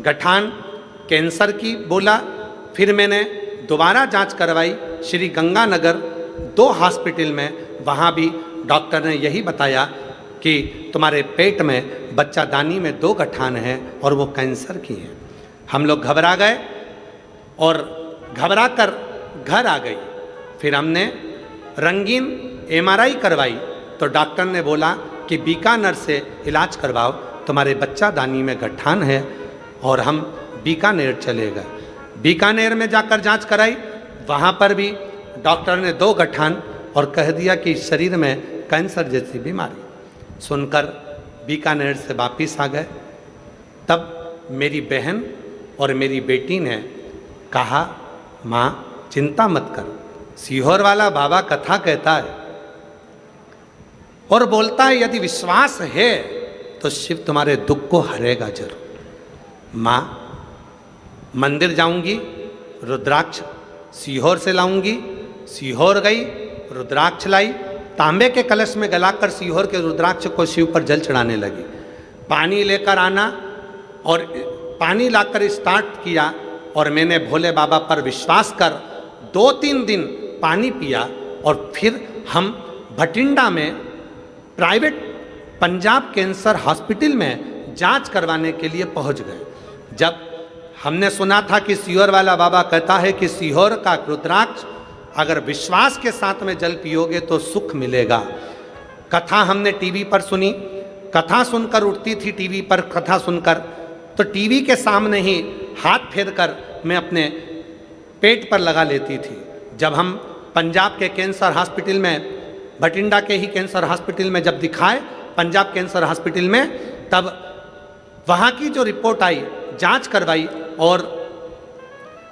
गठान कैंसर की बोला। फिर मैंने दोबारा जांच करवाई श्री गंगानगर 2 हॉस्पिटल में, वहाँ भी डॉक्टर ने यही बताया कि तुम्हारे पेट में बच्चादानी में 2 गठान हैं और वो कैंसर की हैं। हम लोग घबरा गए और घबरा कर घर आ गई। फिर हमने रंगीन MRI करवाई तो डॉक्टर ने बोला कि बीकानेर से इलाज करवाओ, तुम्हारे बच्चादानी में गठान है और हम बीकानेर चले गए। बीकानेर में जाकर जांच कराई, वहाँ पर भी डॉक्टर ने 2 गठान और कह दिया कि शरीर में कैंसर जैसी बीमारी। सुनकर बीकानेर से वापिस आ गए। तब मेरी बहन और मेरी बेटी ने कहा, माँ चिंता मत कर, सीहोर वाला बाबा कथा कहता है और बोलता है यदि विश्वास है तो शिव तुम्हारे दुख को हरेगा जरूर। माँ मंदिर जाऊंगी, रुद्राक्ष सीहोर से लाऊंगी। सीहोर गई, रुद्राक्ष लाई, तांबे के कलश में गलाकर सीहोर के रुद्राक्ष को शिव पर जल चढ़ाने लगी। पानी लेकर आना और पानी लाकर स्टार्ट किया और मैंने भोले बाबा पर विश्वास कर 2-3 दिन पानी पिया और फिर हम भटिंडा में प्राइवेट पंजाब कैंसर हॉस्पिटल में जांच करवाने के लिए पहुंच गए। जब हमने सुना था कि सीहोर वाला बाबा कहता है कि सीहोर का रुद्राक्ष अगर विश्वास के साथ में जल पियोगे तो सुख मिलेगा। कथा हमने टीवी पर सुनी, कथा सुनकर उठती थी टीवी पर कथा सुनकर, तो टीवी के सामने ही हाथ फेर कर मैं अपने पेट पर लगा लेती थी। जब हम पंजाब के कैंसर हॉस्पिटल में, भटिंडा के ही कैंसर हॉस्पिटल में जब दिखाए, पंजाब कैंसर हॉस्पिटल में, तब वहाँ की जो रिपोर्ट आई, जांच करवाई और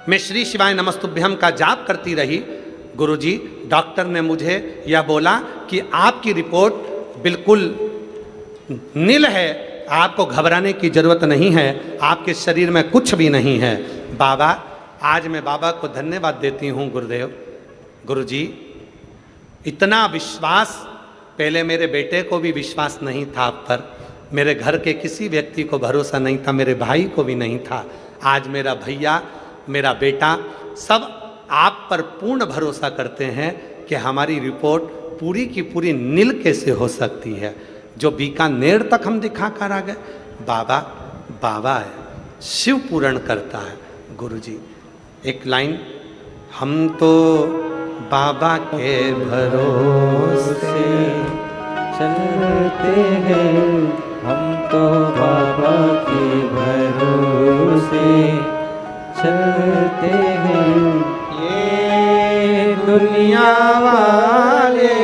मैं श्री शिवाय नमस्तुभ्यम का जाप करती रही। गुरुजी, डॉक्टर ने मुझे यह बोला कि आपकी रिपोर्ट बिल्कुल नील है, आपको घबराने की ज़रूरत नहीं है, आपके शरीर में कुछ भी नहीं है। बाबा, आज मैं बाबा को धन्यवाद देती हूँ गुरुदेव। गुरुजी, इतना विश्वास, पहले मेरे बेटे को भी विश्वास नहीं था आप पर, मेरे घर के किसी व्यक्ति को भरोसा नहीं था, मेरे भाई को भी नहीं था। आज मेरा भैया, मेरा बेटा सब आप पर पूर्ण भरोसा करते हैं कि हमारी रिपोर्ट पूरी की पूरी नील कैसे हो सकती है। जो बीकानेर तक हम दिखा कर आ गए। बाबा बाबा है, शिव पूर्ण करता है। गुरुजी, एक लाइन, हम तो बाबा के भरोसे चलते हैं, हम तो बाबा के भरोसे चलते हैं। ये दुनिया वाले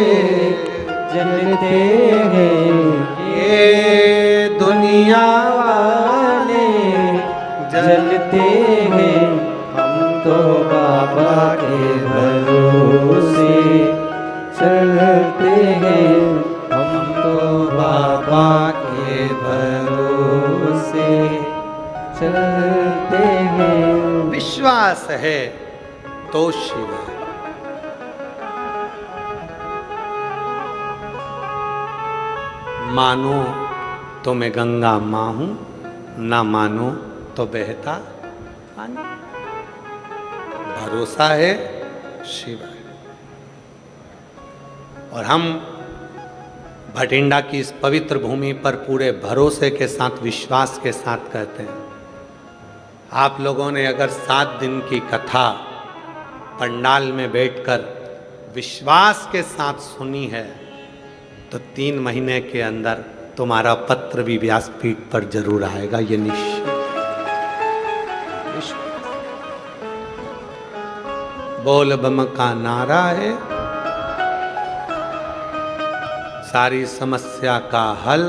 जलते हैं, ये दुनिया वाले जलते हैं, हम तो बाबा के भरोसे चलते हैं, हम तो बाबा के भरोसे चलते हैं। विश्वास है तो शिव है। मानो तो मैं गंगा माँ हूं, ना मानो तो बहता पानी। भरोसा है शिव है। और हम भटिंडा की इस पवित्र भूमि पर पूरे भरोसे के साथ, विश्वास के साथ कहते हैं, आप लोगों ने अगर 7 दिन की कथा पंडाल में बैठकर विश्वास के साथ सुनी है तो 3 महीने के अंदर तुम्हारा पत्र भी व्यासपीठ पर जरूर आएगा, ये निश्चित। बोल बम का नारा है, सारी समस्या का हल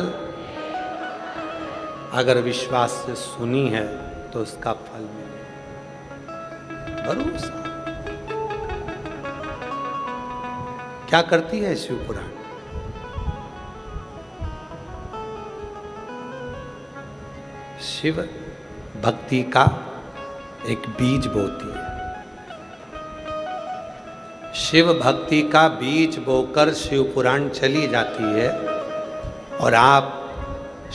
अगर विश्वास से सुनी है तो उसका फल मिले। भरोसा क्या करती है शिव पुराण? शिव भक्ति का एक बीज बोती है। शिव भक्ति का बीज बोकर शिव पुराण चली जाती है और आप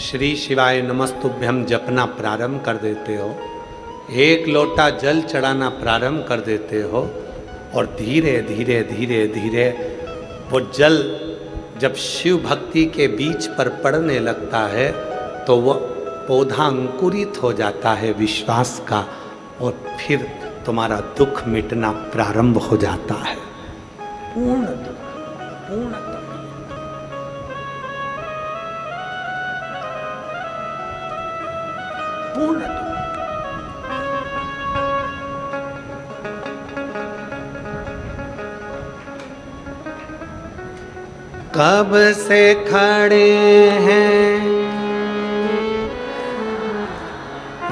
श्री शिवाय नमस्तुभ्यम जपना प्रारंभ कर देते हो, 1 लोटा जल चढ़ाना प्रारंभ कर देते हो और धीरे धीरे धीरे धीरे वो जल जब शिव भक्ति के बीज पर पड़ने लगता है तो वो पौधा अंकुरित हो जाता है विश्वास का, और फिर तुम्हारा दुख मिटना प्रारंभ हो जाता है। पूर्ण दुख, पूर्ण दुख। पूर्ण दुख। कब से खड़े हैं,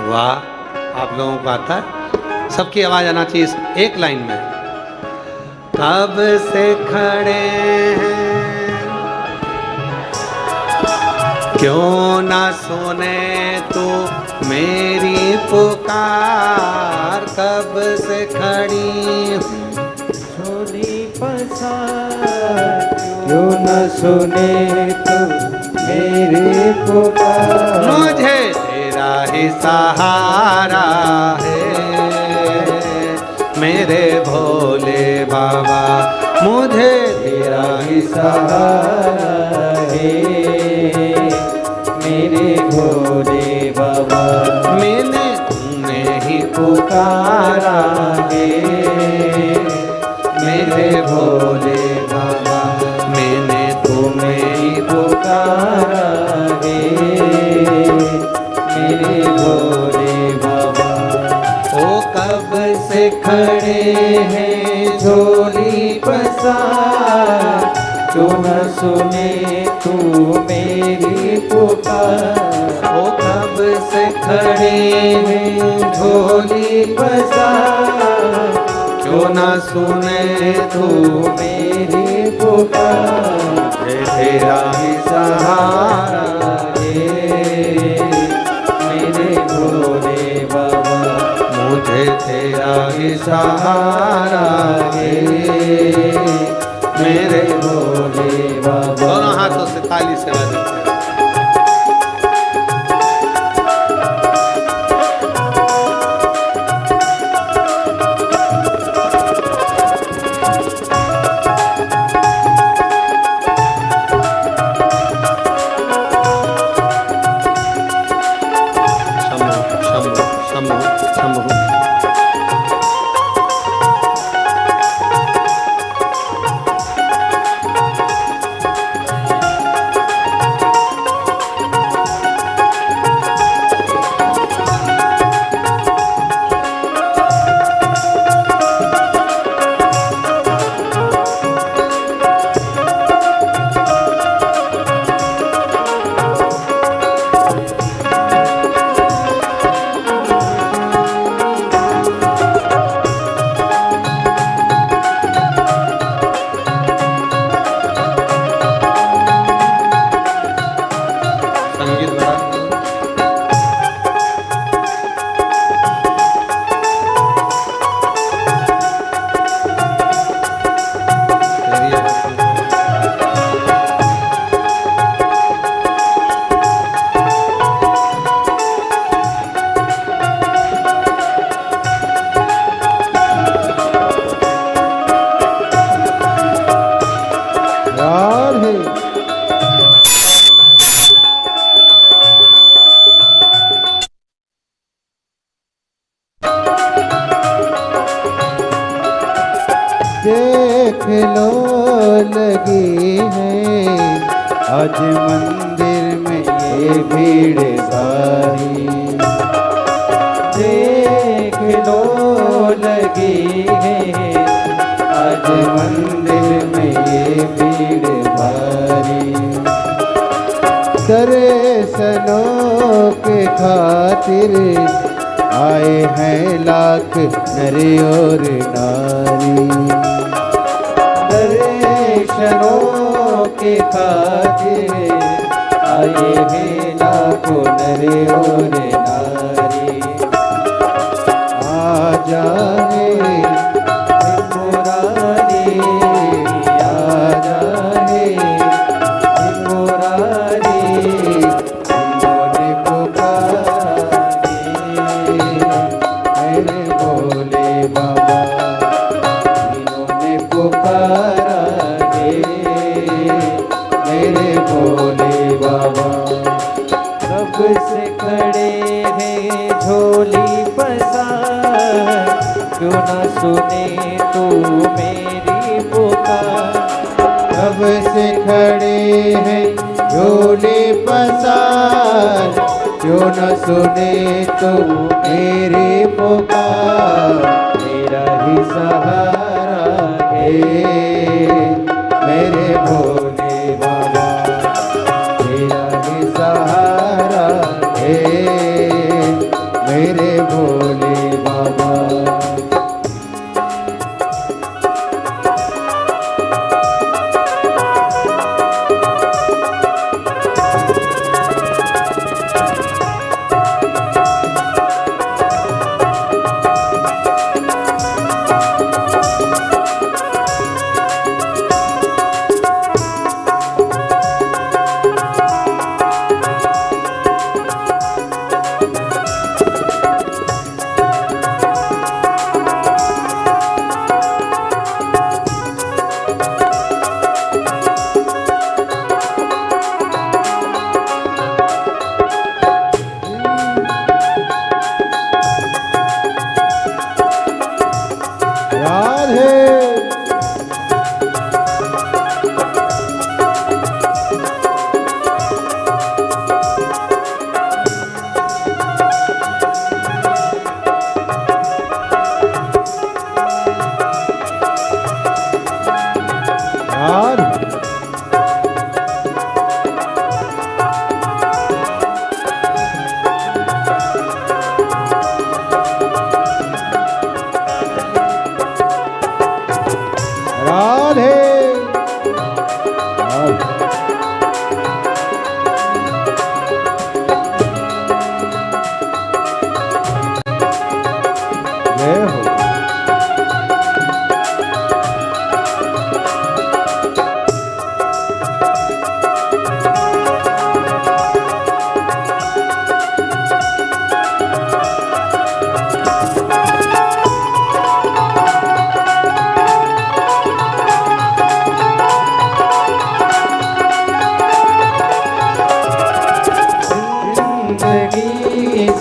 वाह, आप लोगों को आता है? सबकी आवाज आना चाहिए इस एक लाइन में। कब से खड़े हैं, क्यों ना सुने तू मेरी पुकार। कब से खड़ी झोली पसार, क्यों न सुने तू मेरी पुकार। मुझे तेरा ही सहारा है मेरे भोले बाबा, मुझे तेरा ही सहारा है मेरे भोले सहारा है मेरे भोले बाबा। ओ कब से खड़े हैं झोली पसार, क्यों न सुने तू मेरी पुकार। ओ कब से खड़े हैं झोली पसार, क्यों ना सुने तू मेरी पुकार। तेरा ही सहारा है मेरे भोले बाबा। मुझे तेरा ही सहारा है मेरे भोले बाबा। दोनों हाथों से ताली से बजाते हैं। शंभु शंभु शंभु। संगीत बड़ा तेरी आवाज़ में। यार है देख लो लगी है आज मंदिर में ये भीड़ सारी। देख लो लगी है आज मंदिर में ये भीड़ भारी। दर्शनों के खातिर आए हैं लाख नर और नारी। दर्शनों के खातिर आए हैं लाखों नर और नारी। आ जाए मुरारी, आ जाए मुरारी, इन्होंने पुकारे मेरे भोले बाबा। इन्होंने पुकारा है मेरे भोले बाबा। कब से खड़े हैं झोली पसार, क्यों न सुने तू मेरी पुकार। कब से खड़े हैं झोली पसार, क्यों न सुने तू मेरी पुकार। तेरा ही सहारा है मेरे भोले बाबा। तेरा ही सहारा है मेरे भोले बाबा।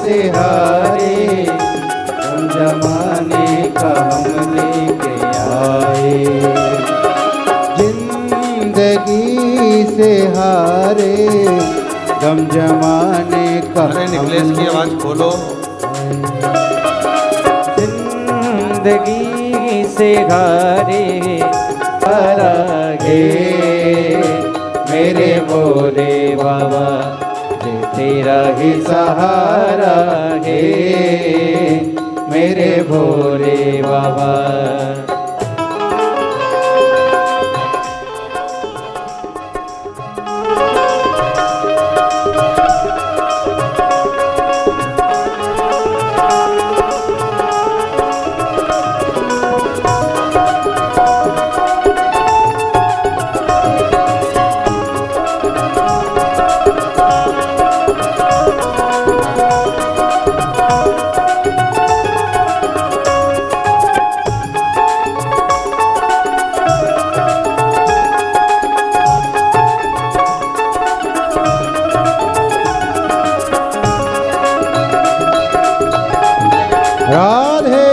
से हारे, हम जमाने का हम लेके आए। जिंदगी से हारे, गम जमाने का अरे निकलेश की आवाज खोलो। जिंदगी से हारे हारागे मेरे भोले बाबा, ये तेरा ही सहारा है मेरे भोले बाबा। राधे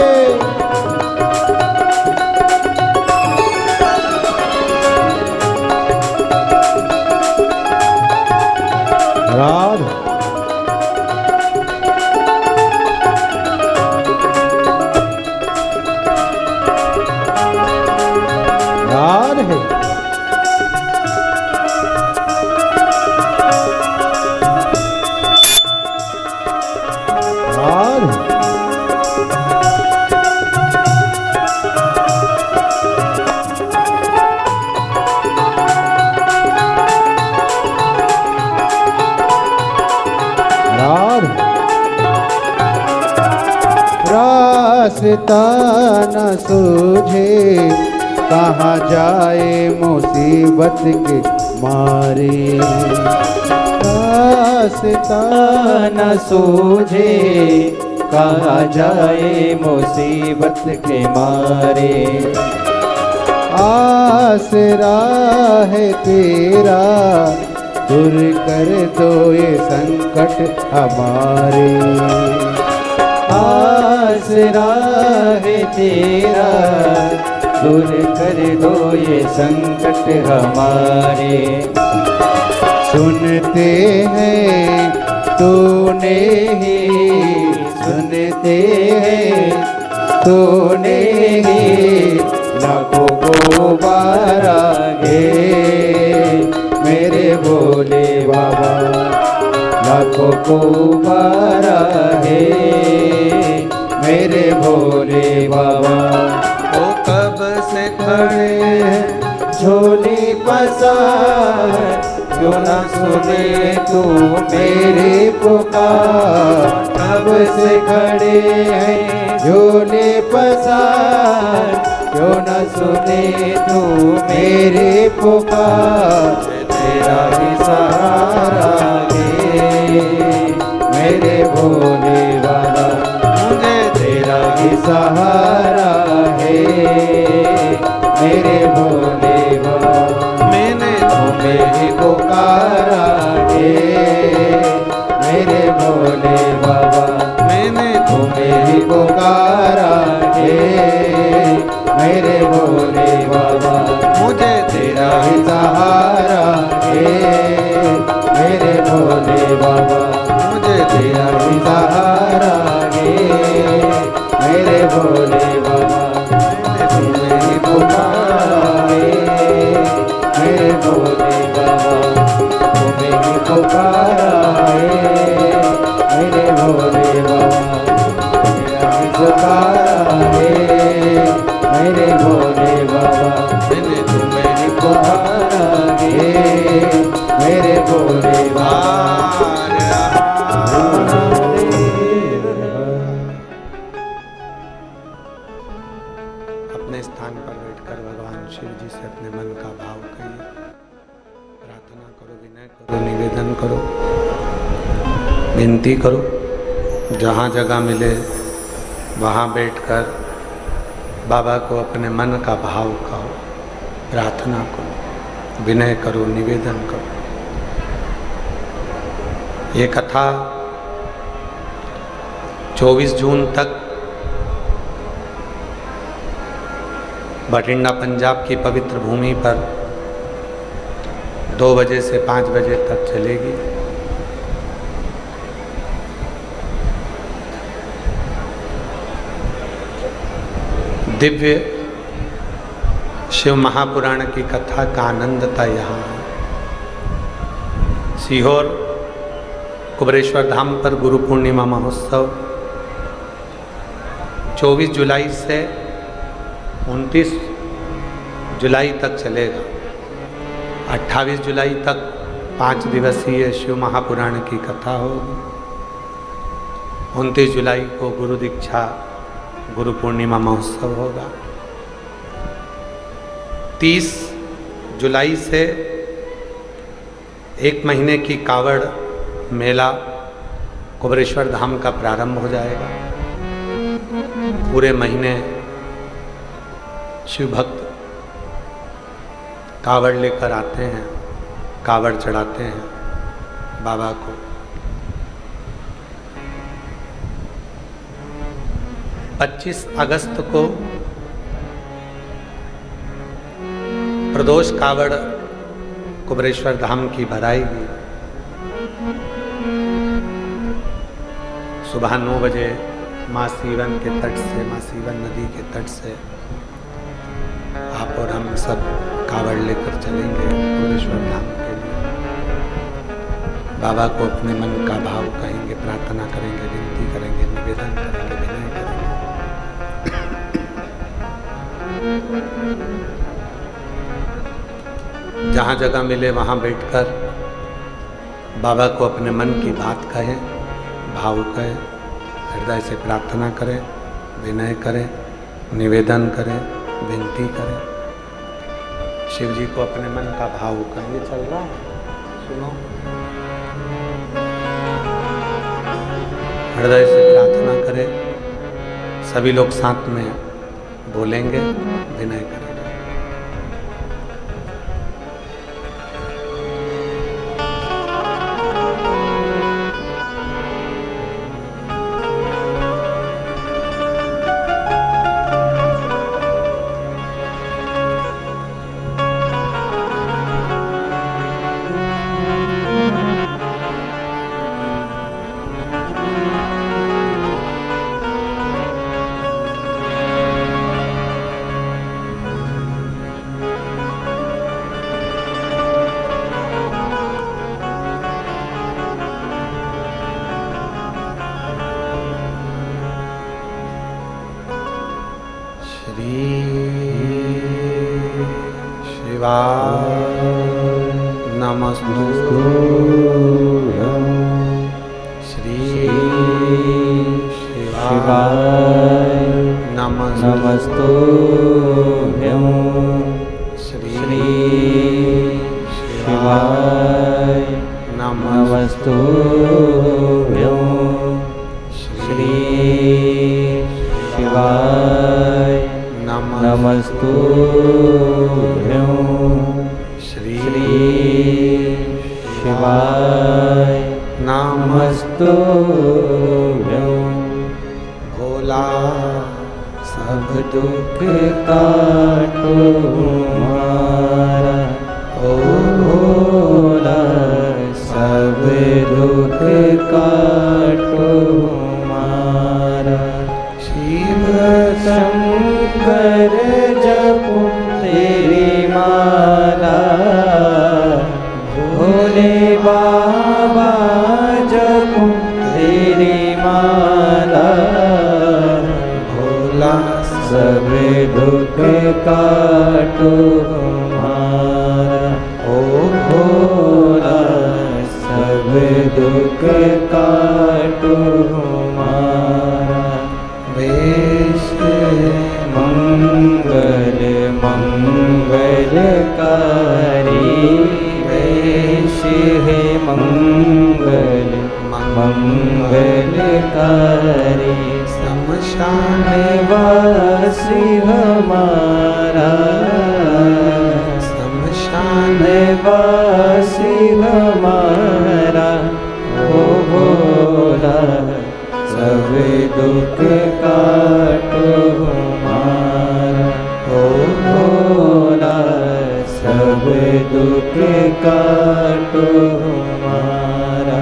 राधे राधे राधे रास्ता न सूझे, कहाँ जाए मुसीबत के मारे। रास्ता न सूझे, कहाँ जाए मुसीबत के मारे। आसरा है तेरा, दूर कर दो ये संकट हमारे। आसरा है तेरा, दूर कर दो ये संकट हमारे। सुनते हैं तूने ही, सुनते हैं तूने ही, लाखों को बारागे मेरे भोले बाबा, लाखों को बारागे मेरे भोले बाबा। ओ कब से खड़े हैं झोली पसार, क्यों न सुने तू मेरी पुकार। कब से खड़े हैं झोली पसार, क्यों न सुने तू मेरी पुकार। तेरा ही सहारा है मेरे भोले बाबा, मुझे तेरा ही सहारा है मेरे भोले बाबा। मैंने तुम्हें ही पुकारा है मेरे भोले बाबा, मैंने तुम्हें ही पुकारा है मेरे भोले बाबा। मुझे तेरा ही सहारा है मेरे भोले बाबा, मुझे तेरा ही सहारा है मेरे भोले बाबा। मैंने तुम्हें ही पुकारा है मेरे भोले बाबा, तुम्हें ही पुकारा है मेरे भोले बाबा। तेरा ही पुकारा है मेरे भोले बाबा, मैंने तुम्हें ही पुकारा है मेरे भोले बाबा। अपने स्थान पर बैठकर भगवान शिव जी से अपने मन का भाव कहिए, प्रार्थना करो, विनय करो, निवेदन करो, विनती करो। जहाँ जगह मिले वहाँ बैठकर बाबा को अपने मन का भाव कहो, प्रार्थना करो, विनय करो, निवेदन करो। ये कथा 24 जून तक बठिंडा पंजाब की पवित्र भूमि पर 2 बजे से 5 बजे तक चलेगी। दिव्य शिव महापुराण की कथा का आनंद था यहाँ। सीहोर कुबरेश्वर धाम पर गुरु पूर्णिमा महोत्सव 24 जुलाई से 29 जुलाई तक चलेगा। 28 जुलाई तक 5 दिवसीय शिव महापुराण की कथा होगी। 29 जुलाई को गुरु दीक्षा गुरु पूर्णिमा महोत्सव होगा। 30 जुलाई से 1 महीने की कावड़ मेला कुबरेश्वर धाम का प्रारंभ हो जाएगा। पूरे महीने शिव भक्त कावड़ लेकर आते हैं, कावड़ चढ़ाते हैं बाबा को। 25 अगस्त को प्रदोष कावड़ कुबरेश्वर धाम की भराएगी। सुबह 9 बजे माँ सीवन के तट से, माँ सीवन नदी के तट से आप और हम सब कावड़ लेकर चलेंगे कुबरेश्वर धाम के लिए। बाबा को अपने मन का भाव कहेंगे, प्रार्थना करेंगे, विनती करेंगे, निवेदन करेंगे, विनय करेंगे। जहाँ जगह मिले वहाँ बैठकर बाबा को अपने मन की बात कहें, भाव कहें, हृदय से प्रार्थना करें, विनय करें, निवेदन करें, विनती करें। शिव जी को अपने मन का भाव कहें। ये चल रहा है, सुनो। हृदय से प्रार्थना करें। सभी लोग साथ में बोलेंगे, विनय करेंगे। नमस्तुभ्यं श्री शिवाय नमस्तुभ्यं श्री शिवाय नमस्तुभ्यं श्री शिवाय नमस्तुभ्यं श्री शिवाय नमस्तुभ्यं। भोला सब दुख काटो हमारा, ओ भोला सब दुख काटो हमारा। शिव शंकर जपो तेरी माला, भोले बाबा जपो तेरी माला। भोला सब दुख काटो हमारा, ओ भोला सब दुख काटो हमारा। वेश मंगल मंगलकारी, वेश है मंगल मंगलकारी। शमशान वासी हमारा, शमशान वासी हमारा। ओ भोला सब दुख काटो हमारा, ओ भोला सब दुख काटो हमारा।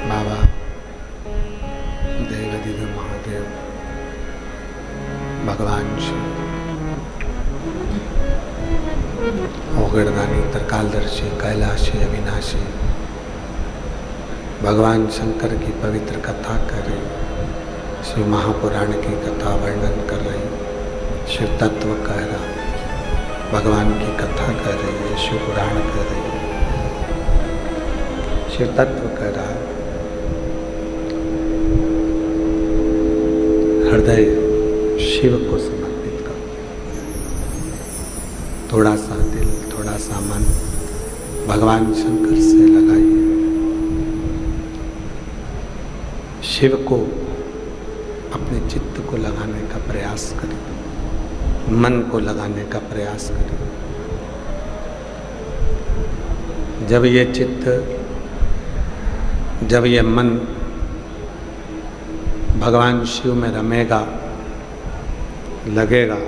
बाबा देवाधिदेव महादेव भगवान शिव ओगड़दानी त्रिकालदर्शी कैलाशी अविनाशी भगवान शंकर की पवित्र कथा कर रही, शिव महापुराण की कथा वर्णन कर रही, शिव तत्व कह रहा, भगवान की कथा कर रही है, शिव पुराण कर रही है, शिव तत्व कह रहा है। हृदय शिव को समर्पित करो, थोड़ा सा दिल, थोड़ा सा मन भगवान शंकर से लगाइए। शिव को अपने चित्त को लगाने का प्रयास करें, मन को लगाने का प्रयास करें। जब ये चित्त, जब ये मन भगवान शिव में रमेगा, लगेगा,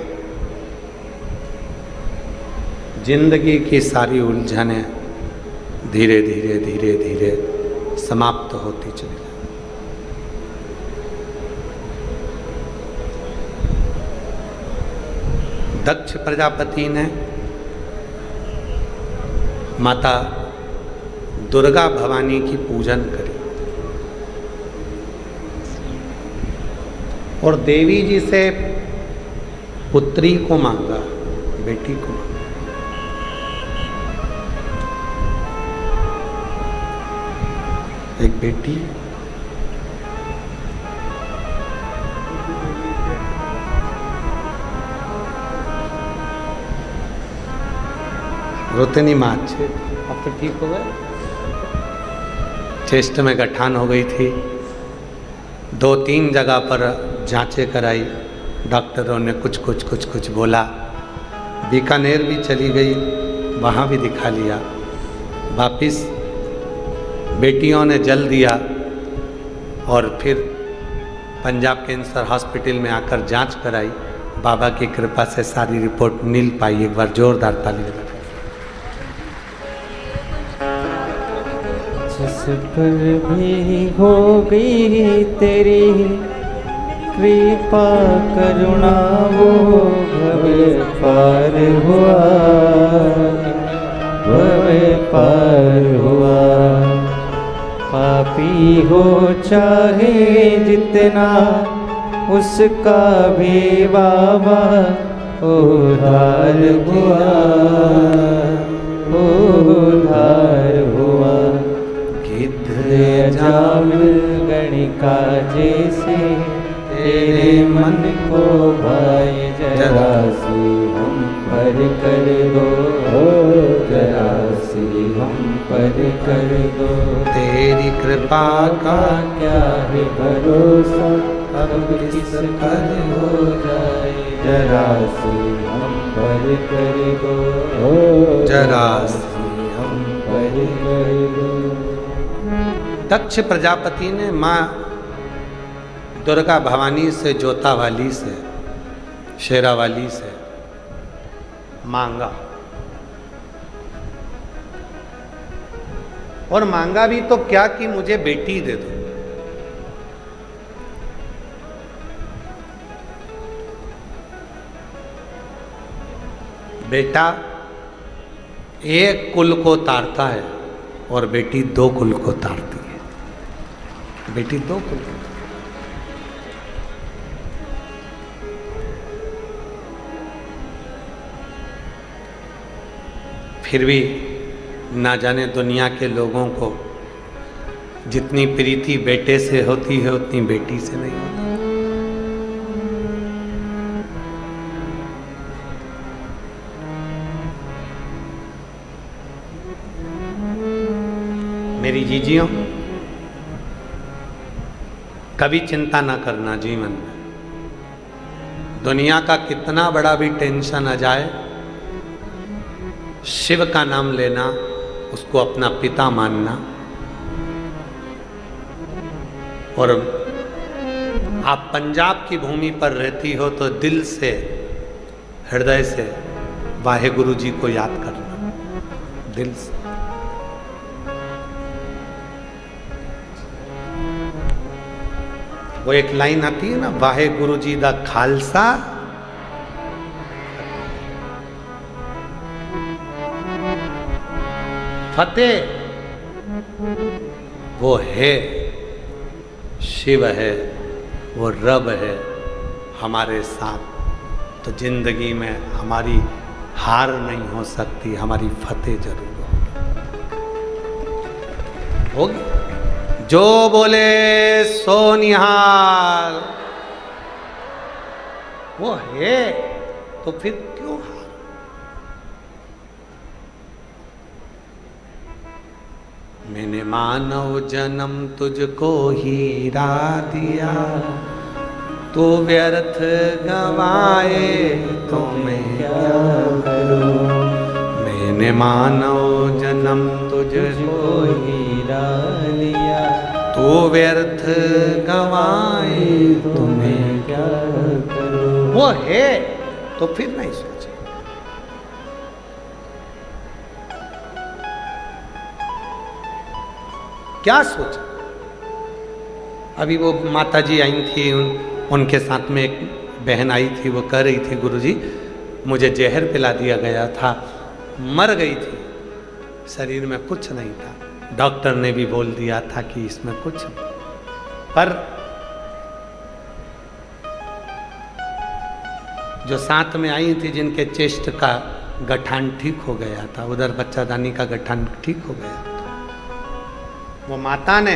जिंदगी की सारी उलझनें धीरे धीरे धीरे धीरे समाप्त होती चली जाएगी। दक्ष प्रजापति ने माता दुर्गा भवानी की पूजन करी और देवी जी से पुत्री को मांगा, बेटी को मांगा। एक बेटी, रोतनी माँ अच्छे, अब तो ठीक हो गए। चेस्ट में गठान हो गई थी, 2-3 जगह पर जांचें कराई, डॉक्टरों ने कुछ बोला। बीकानेर भी चली गई, वहाँ भी दिखा लिया। वापिस बेटियों ने जल दिया और फिर पंजाब कैंसर हॉस्पिटल में आकर जांच कराई। बाबा की कृपा से सारी रिपोर्ट नील पाई। एक बार जोरदार ताली बजाइए। जिस पर भी हो गई तेरी कृपा करुणा, वो भव पार हुआ, भव पार हुआ। पापी हो चाहे जितना, उसका भी बाबा उद्धार हुआ, उद्धार हुआ। जामिल गणिका जैसे तेरे मन को भाई, जरा सी हम पर कर दो, जरा सी हम पर कर दो। तेरी कृपा का क्या है भरोसा, अब किस पर हो जाए, जरा सी हम पर कर दो, जरा सी हम पर कर दो। दक्ष प्रजापति ने माँ दुर्गा भवानी से, जोता वाली से, शेरा वाली से मांगा और मांगा भी तो क्या कि मुझे बेटी दे दो। बेटा एक कुल को तारता है और बेटी 2 कुल को तारती है। बेटी 2 कुल को। फिर भी ना जाने दुनिया के लोगों को जितनी प्रीति बेटे से होती है उतनी बेटी से नहीं होती। मेरी जीजियों, कभी चिंता ना करना जीवन में। दुनिया का कितना बड़ा भी टेंशन आ जाए, शिव का नाम लेना, उसको अपना पिता मानना, और आप पंजाब की भूमि पर रहती हो तो दिल से, हृदय से वाहे गुरु जी को याद करना, दिल से। वो एक लाइन आती है ना, वाहे गुरु जी दा खालसा फतेह। वो है, शिव है, वो रब है हमारे साथ, तो जिंदगी में हमारी हार नहीं हो सकती, हमारी फतेह जरूर होगी। जो बोले सो निहाल, वो है तो फिर क्यों हार? मैंने मानव जन्म तुझको हीरा दिया, तू व्यर्थ गवाए तो मैं क्या करूं। मैंने मानव जन्म तुझको हीरा दिया, तू व्यर्थ गवाए तो मैं क्या करूं। वो है तो फिर नहीं सोचे। क्या सोचा? अभी वो माता जी आई थी, उनके साथ में एक बहन आई थी, वो कह रही थी गुरुजी मुझे जहर पिला दिया गया था, मर गई थी, शरीर में कुछ नहीं था, डॉक्टर ने भी बोल दिया था कि इसमें कुछ नहीं। पर जो साथ में आई थी, जिनके चेस्ट का गठान ठीक हो गया था, उधर बच्चादानी का गठान ठीक हो गया था, वो माता ने